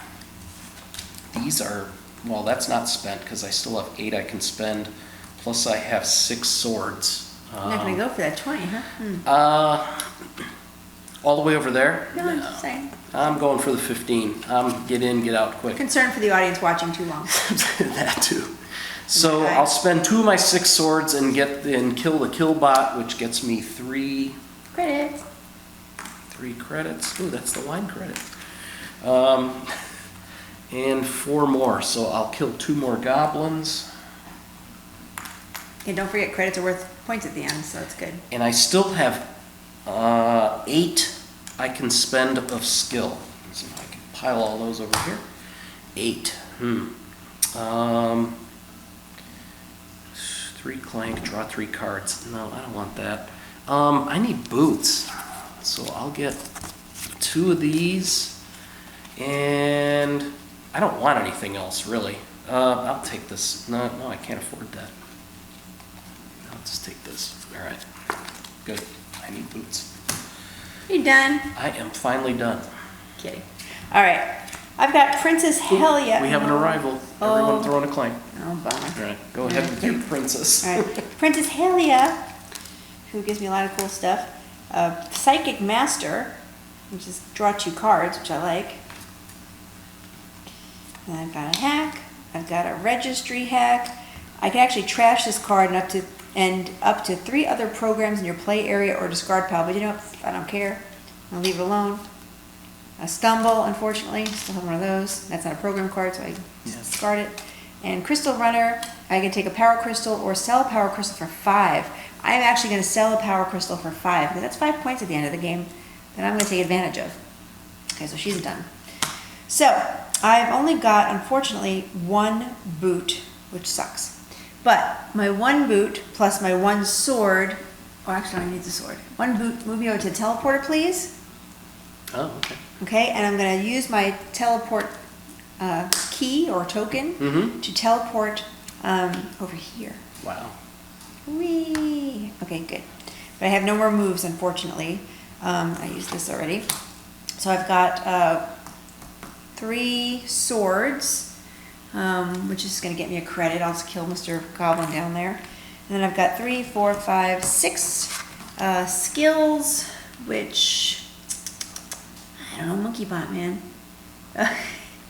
These are, well, that's not spent because I still have 8 I can spend. Plus I have 6 swords. You're not going to go for that 20, huh? All the way over there? No, I'm just saying. I'm going for the 15. Get in, get out quick. Concerned for the audience watching too long. That too. So Okay. I'll spend 2 of my 6 swords and kill the kill bot, which gets me 3 Credits. credits. Ooh, that's the wine credit. And 4 more. So I'll kill 2 more goblins. And don't forget, credits are worth points at the end, so it's good. And I still have 8 I can spend of skill. So I can pile all those over here. 8. 3 Clank, draw 3 cards. No, I don't want that. I need boots. So I'll get 2 of these. And I don't want anything else, really. I'll take this. No, I can't afford that. I'll just take this. All right. Good. I need boots. You done? I am finally done. Kidding. All right. I've got Princess Helia. We have an arrival. Everyone throwing a Clank. Oh, bummer. All right. Go ahead with your princess. All right. Princess Helia, who gives me a lot of cool stuff. Psychic Master, which is draw 2 cards, which I like. And I've got a hack. I've got a registry hack. I can actually trash this card and up to 3 other programs in your play area or discard pile. But you know, I don't care. I'll leave it alone. A Stumble, unfortunately, still have one of those. That's not a program card, so I discard it. And Crystal Runner, I can take a Power Crystal or sell a Power Crystal for 5. I'm actually going to sell a Power Crystal for 5 because that's 5 points at the end of the game that I'm going to take advantage of. Okay, so she's done. So I've only got, unfortunately, 1 boot, which sucks. But my 1 boot plus my 1 sword, oh, actually, I need the sword. 1 boot, move me over to the teleporter, please. Oh, okay. Okay, and I'm going to use my teleport key or token to teleport over here. Wow. Whee! Okay, good. But I have no more moves, unfortunately. I used this already. So I've got 3 swords, which is going to get me a credit. I'll just kill Mr. Goblin down there. And then I've got 3, 4, 5, 6 skills, which... I don't know, Monkey Bot, man.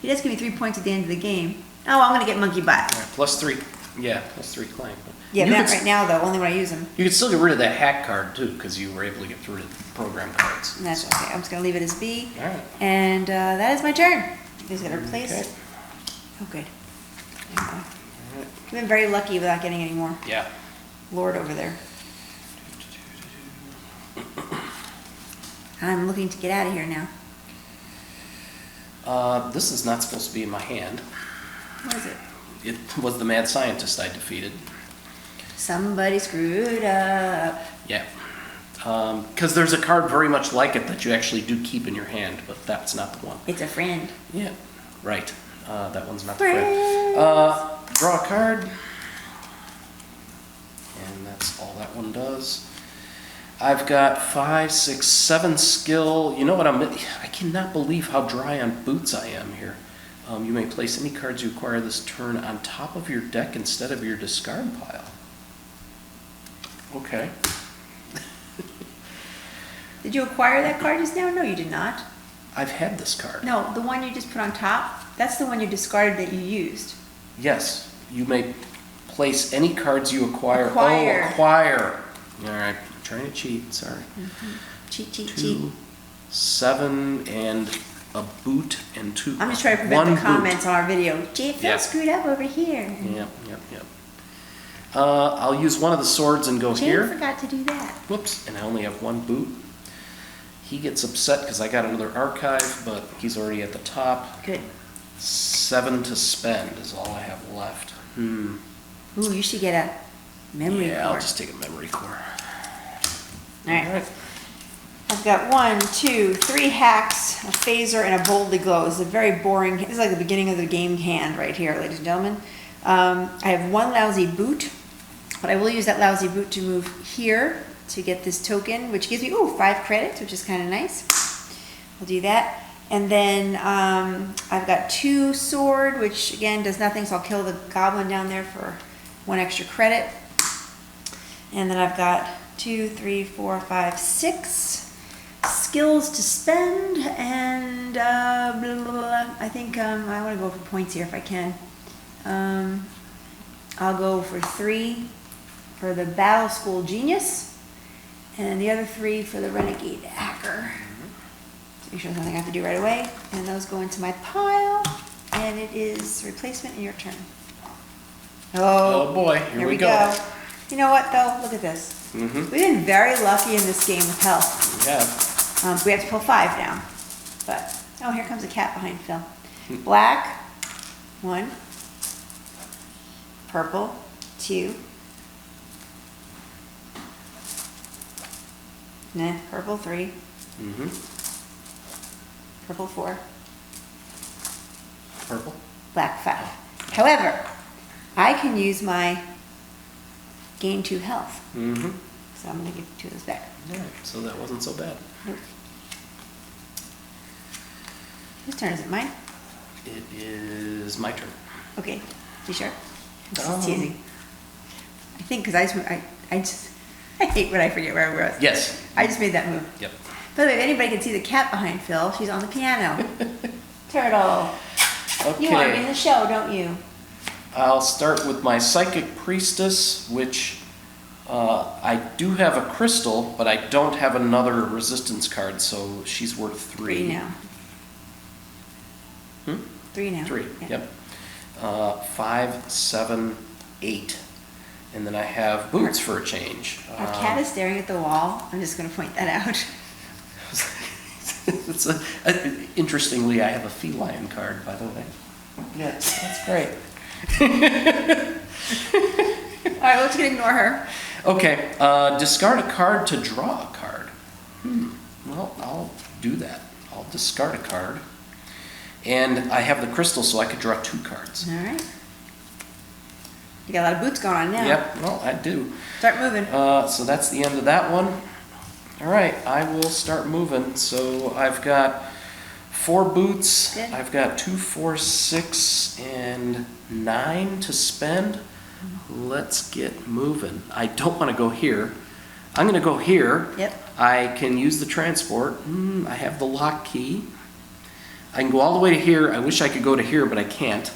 He does give me 3 points at the end of the game. Oh, I'm going to get Monkey Bot. All right, plus 3. Yeah, plus 3 Clank. Yeah, You not could- right now, though, only when I use them. You could still get rid of that hack card, too, because you were able to get through the program cards. And that's okay. I'm just going to leave it as B. All right. And that is my turn. You guys got to replace. Okay. Oh, good. I've been very lucky without getting any more. Yeah. Lord over there. I'm looking to get out of here now. This is not supposed to be in my hand. What is it? It was the mad scientist I defeated. Somebody screwed up. Yeah. Because there's a card very much like it that you actually do keep in your hand, but that's not the one. It's a friend. Yeah, right. That one's not the friend. Draw a card. And that's all that one does. I've got 5, 6, 7 skill. You know what I cannot believe how dry on boots I am here. You may place any cards you acquire this turn on top of your deck instead of your discard pile. Okay. Did you acquire that card just now? No, you did not. I've had this card. No, the one you just put on top, that's the one you discarded that you used. Yes, you may place any cards you acquire. Acquire. Oh, acquire. All right, I'm trying to cheat, sorry. Cheat, cheat, 2, cheat. 7, and a boot, and 2. I'm just trying to prevent the comments on our video. Jay, Phil Yeah. screwed up over here. Yep. I'll use one of the swords and go Jay here. forgot to do that. Whoops, and I only have 1 boot. He gets upset because I got another archive, but he's already at the top. Good. 7 to spend is all I have left. Ooh, you should get a memory Yeah, core. I'll just take a memory core. All right. I've got 1, 2, 3 hacks, a phaser, and a boldly glow. This is a very boring, this is like the beginning of the game hand right here, ladies and gentlemen. I have 1 lousy boot, but I will use that lousy boot to move here to get this token, which gives me, 5 credits, which is kind of nice. We'll do that. And then I've got 2 sword, which again does nothing, so I'll kill the goblin down there for 1 extra credit. And then I've got 2, 3, 4, 5, 6 skills to spend, and blah, blah, blah. I think I want to go for points here if I can. I'll go for 3 for the Battle School Genius, and the other 3 for the Renegade Hacker. Make sure there's nothing I have to do right away, and those go into my pile, and it is replacement in your turn. Oh boy, here we go. You know what though? Look at this. We've been very lucky in this game with health. Yeah. We have to pull 5 now, but here comes a cat behind Phil. Black, 1. Purple, 2. Nah, purple, 3. Purple, 4. Purple. Black, 5. However, I can use my gain 2 health. So I'm going to give 2 of those back. All right, so that wasn't so bad. Nope. Whose turn is it? Mine? It is my turn. Okay. You sure? I'm just teasing. I think because I hate when I forget where I was. Yes. I just made that move. Yep. By the way, if anybody can see the cat behind Phil, she's on the piano. Turtle. Okay. You want to be in the show, don't you? I'll start with my Psychic Priestess, which I do have a crystal, but I don't have another resistance card, so she's worth 3. 3 now. 3 now. 3, Yeah. yep. 5, 7, 8. And then I have boots for a change. Our cat is staring at the wall. I'm just going to point that out. Interestingly, I have a feline card, by the way. Yes, that's great. All right, let's ignore her. Okay, discard a card to draw a card. Well, I'll do that. I'll discard a card. And I have the crystal, so I could draw 2 cards. All right. You got a lot of boots going on now. Yep, well, I do. Start moving. So that's the end of that one. All right, I will start moving. So I've got 4 boots. Good. I've got 2, 4, 6, and 9 to spend. Let's get moving. I don't want to go here. I'm going to go here. Yep. I can use the transport. I have the lock key. I can go all the way to here. I wish I could go to here, but I can't.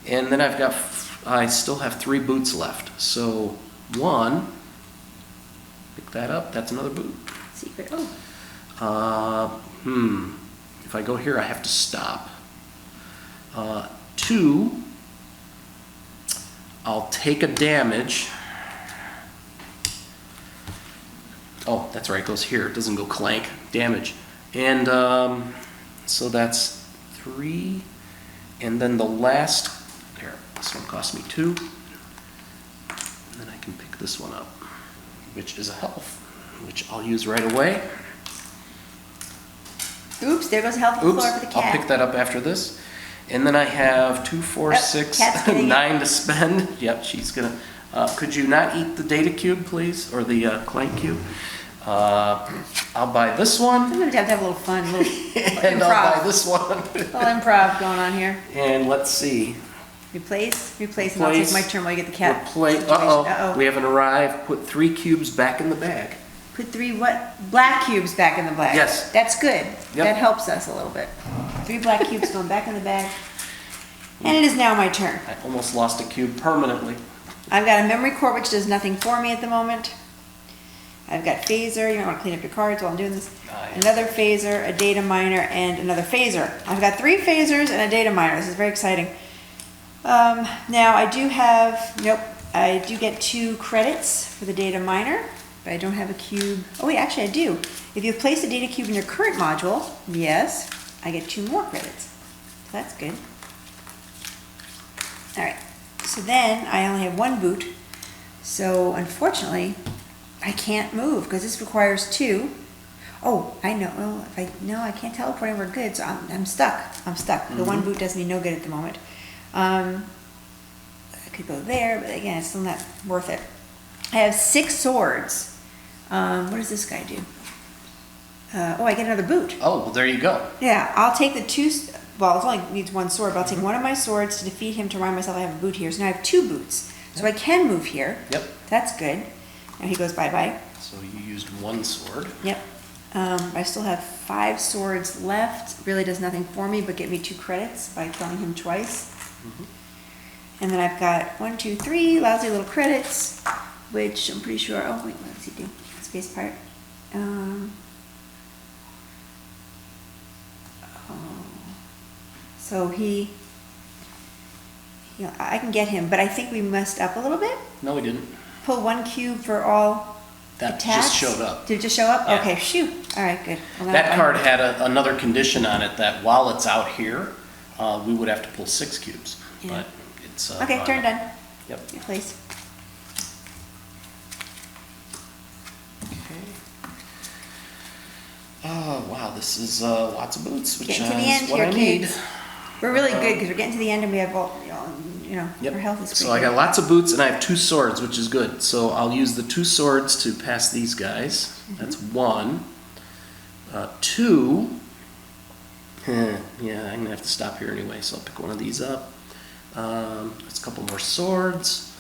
And then I still have 3 boots left. So 1, pick that up. That's another boot. Secret. If I go here, I have to stop. 2, I'll take a damage. Oh, that's right, it goes here. It doesn't go clank. Damage. And so that's 3. And then the last, here, this one cost me 2. And then I can pick this one up, which is a health. which I'll use right away. Oops, there goes a healthy Oops, floor for the cat. I'll pick that up after this. And then I have 2, 4, 6, cat's getting it. 9 to spend. Yep, she's gonna. Could you not eat the data cube, please, or the Clank cube? I'll buy this one. Sometimes you have to have a little fun, a little And improv. I'll buy this one. A little improv going on here. And let's see. Replace, and I'll take my turn while you get the cat. situation. Uh-oh, we haven't arrived. Put 3 cubes back in the bag. Put 3 what? Black cubes back in the bag. Yes. That's good. Yep. That helps us a little bit. 3 black cubes going back in the bag. And it is now my turn. I almost lost a cube permanently. I've got a memory core which does nothing for me at the moment. I've got phaser. You might want to clean up your cards while I'm doing this. Nice. Another phaser, a data miner, and another phaser. I've got 3 phasers and a data miner. This is very exciting. Now I do have, I do get 2 credits for the data miner, but I don't have a cube. Oh wait, actually I do. If you've placed a data cube in your current module, yes, I get 2 more credits. So that's good. All right, so then I only have 1 boot. So unfortunately, I can't move because this requires 2. Oh, I know. Well, I can't teleport anywhere good, so I'm stuck. The 1 boot does me no good at the moment. I could go there, but again, it's still not worth it. I have 6 swords. What does this guy do? I get another boot. Oh, well, there you go. Yeah, I'll take the 2. Well, it only needs 1 sword, but I'll take one of my swords to defeat him to remind myself I have a boot here. So now I have 2 boots. So I can move here. Yep. That's good. Now he goes bye-bye. So you used 1 sword. Yep. I still have 5 swords left. Really does nothing for me but get me 2 credits by killing him twice. And then I've got 1, 2, 3 lousy little credits, which I'm pretty sure. Oh wait, what does he do? Space part. So I can get him, but I think we messed up a little bit. No, we didn't. Pull 1 cube for all That attacks. just showed up. Did it just show up? Yeah. Okay, shoot. All right, good. Well, That card had another condition on it that while it's out here, we would have to pull 6 cubes. Yeah. But it's Okay, turn done. Yep. Replace. Okay. Oh wow, this is lots of boots, which is Getting to the end what here, I need. kids. We're really good because we're getting to the end and we have all, Yep. our health is So pretty I got good. lots of boots and I have 2 swords, which is good. So I'll use the 2 swords to pass these guys. That's 1. 2. Yeah, I'm gonna have to stop here anyway, so I'll pick one of these up. There's a couple more swords.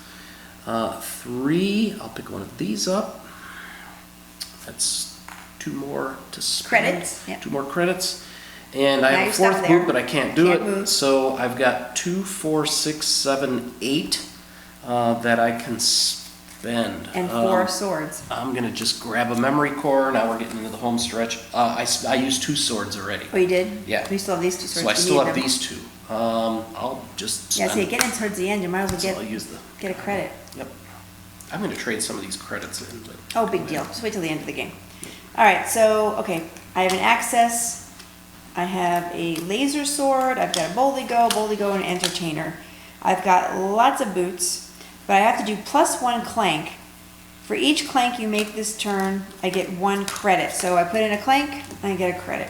3. I'll pick one of these up. That's 2 more to spend. Credits, yep. 2 more credits. And I Now have you're a stuck 4th there. boot, but I can't do Can't it. move. So I've got 2, 4, 6, 7, 8 that I can spend. And 4 swords. I'm gonna just grab a memory core. Now we're getting into the home stretch. I used 2 swords already. Oh, you did? Yeah. We still have these 2 swords. So I We still need have them. these 2. I'll just Yeah, spend. see, getting towards the end, you might as well So I'll use the. get a credit. Yep. I'm gonna trade some of these credits in, but. Oh, big deal. Just wait till the end of the game. All right, so, okay. I have an access. I have a laser sword. I've got a boldy-go, and an entertainer. I've got lots of boots, but I have to do +1 clank. For each clank you make this turn, I get 1 credit. So I put in a clank, and I get a credit.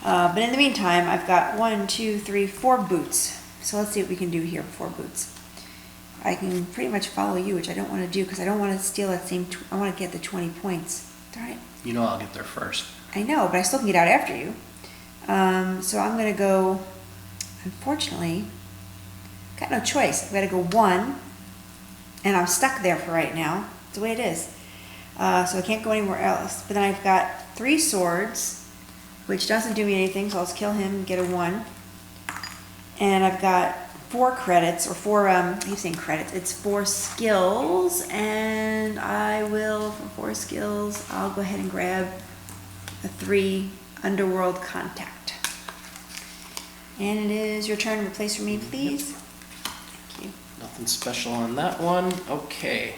But in the meantime, I've got 1, 2, 3, 4 boots. So let's see what we can do here with 4 boots. I can pretty much follow you, which I don't want to do because I don't want to steal that same, I want to get the 20 points. Darn it. You know I'll get there first. I know, but I still can get out after you. So I'm going to go, unfortunately, got no choice. I've got to go 1, and I'm stuck there for right now. It's the way it is. So I can't go anywhere else. But then I've got 3 swords, which doesn't do me anything, so I'll just kill him and get a 1. And I've got 4 credits, or 4, I keep saying credits, it's 4 skills, and I will, for 4 skills, I'll go ahead and grab a 3 underworld contact. And it is your turn to replace for me, please. Thank you. Nothing special on that one. Okay.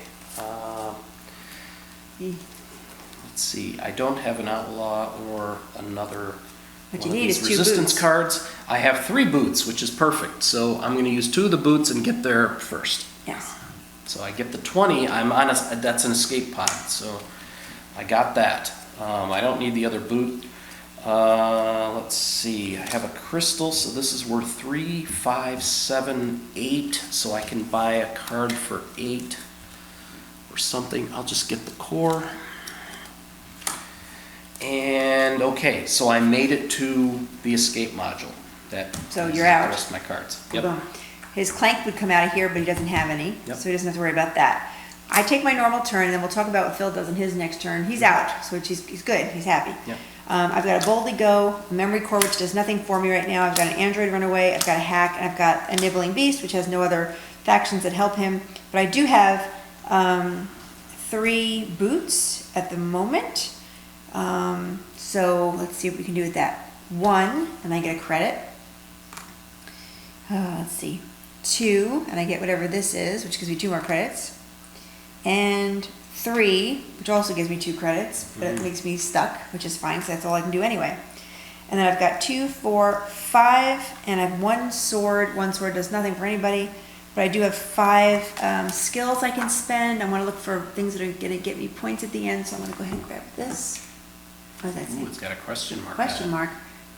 Let's see. I don't have an outlaw or another. What one you of need these is 2 resistance boots. cards. I have 3 boots, which is perfect. So I'm going to use 2 of the boots and get there first. Yes. So I get the 20. I'm on that's an escape pod. So I got that. I don't need the other boot. Let's see, I have a crystal, so this is worth 3, 5, 7, 8, so I can buy a card for 8 or something. I'll just get the core. And okay, so I made it to the escape module. So you're out. The rest of my cards. Yep. Boom. His Clank would come out of here, but he doesn't have any, Yep. so he doesn't have to worry about that. I take my normal turn, and then we'll talk about what Phil does in his next turn. He's out, so he's good. He's happy. Yep. I've got a Boldly Go, a Memory Core, which does nothing for me right now. I've got an Android Runaway, I've got a Hack, and I've got a Nibbling Beast, which has no other factions that help him. But I do have 3 boots at the moment. So let's see what we can do with that. 1, and I get a credit. Let's see. 2, and I get whatever this is, which gives me 2 more credits. And 3, which also gives me 2 credits, but it makes me stuck, which is fine, because that's all I can do anyway. And then I've got 2, 4, 5, and I have 1 sword. 1 sword does nothing for anybody, but I do have 5 skills I can spend. I want to look for things that are going to get me points at the end, so I'm going to go ahead and grab this. What does that say? Ooh, it's got a question mark. Question mark.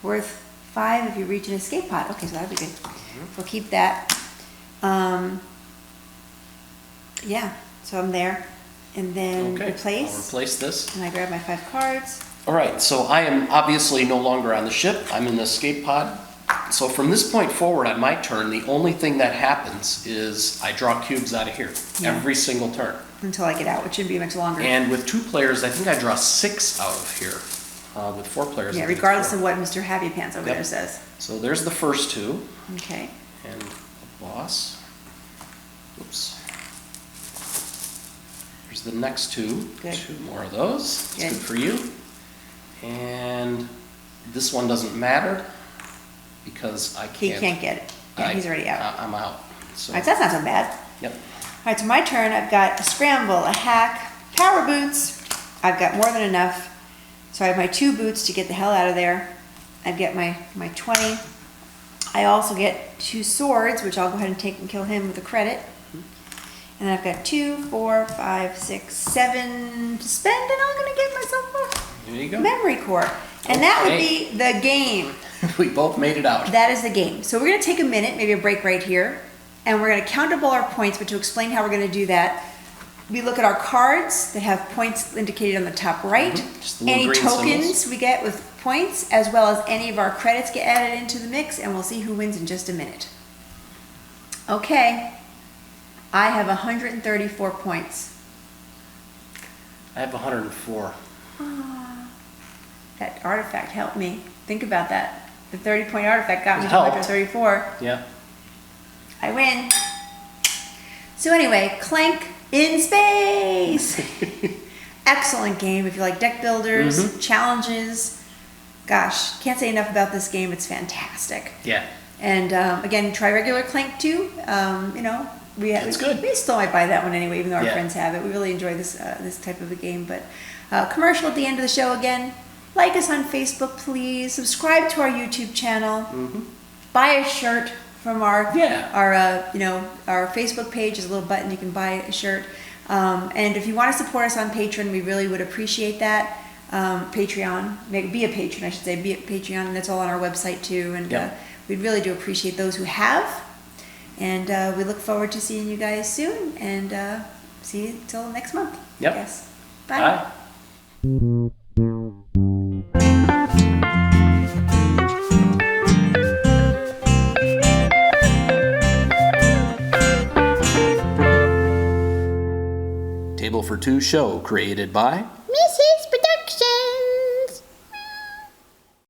Worth 5 if you reach an escape pod. Okay, so that'd be good. We'll keep that. Yeah, so I'm there. And then Okay, replace. I'll replace this. And I grab my 5 cards. All right, so I am obviously no longer on the ship. I'm in the escape pod. So from this point forward on my turn, the only thing that happens is I draw cubes out of here every single turn. Until I get out, which shouldn't be much longer. And with 2 players, I think I draw 6 out of here. With 4 players. Yeah, I think it's regardless 4. of what Mr. Happy Pants over Yep. there says. So there's the first 2. Okay. And a boss. Oops. There's the next 2. Good. 2 more of those. It's Good. good for you. And this one doesn't matter because I can't. He can't get it. Yeah, he's already out. I'm out. So, All right, so that's not so bad. yep. All right, so my turn. I've got a Scramble, a Hack, Power Boots. I've got more than enough. So I have my 2 boots to get the hell out of there. I get my 20. I also get 2 swords, which I'll go ahead and take and kill him with a credit. And then I've got 2, 4, 5, 6, 7 to spend, and I'm gonna get myself There you a go. memory core. And that would Okay. be the game. We both made it out. That is the game. So we're gonna take a minute, maybe a break right here, and we're gonna count up all our points, but to explain how we're gonna do that, we look at our cards that have points indicated on the top right, Just the little any green tokens symbols. we get with points, as well as any of our credits get added into the mix, and we'll see who wins in just a minute. Okay, I have 134 points. I have 104. That artifact helped me. Think about that. The 30-point artifact got me It to helped. 134. Yeah. I win. So anyway, Clank in space. Excellent game if you like deck builders, challenges. Gosh, can't say enough about this game. It's fantastic. Yeah. And again, try regular Clank too. You know, It's good. We still might buy that one anyway, even though our Yeah. friends have it. We really enjoy this this type of a game. But commercial at the end of the show again. Like us on Facebook, please. Subscribe to our YouTube channel. Buy a shirt from our our Facebook page. Is a little button you can buy a shirt. And if you want to support us on Patreon, we really would appreciate that. Patreon, be a patron, I should say, be a Patreon, and that's all on our website too. And we really do appreciate those who have. And we look forward to seeing you guys soon. And see you till next month. Yep. Yes. Bye. Bye. Table for Two show created by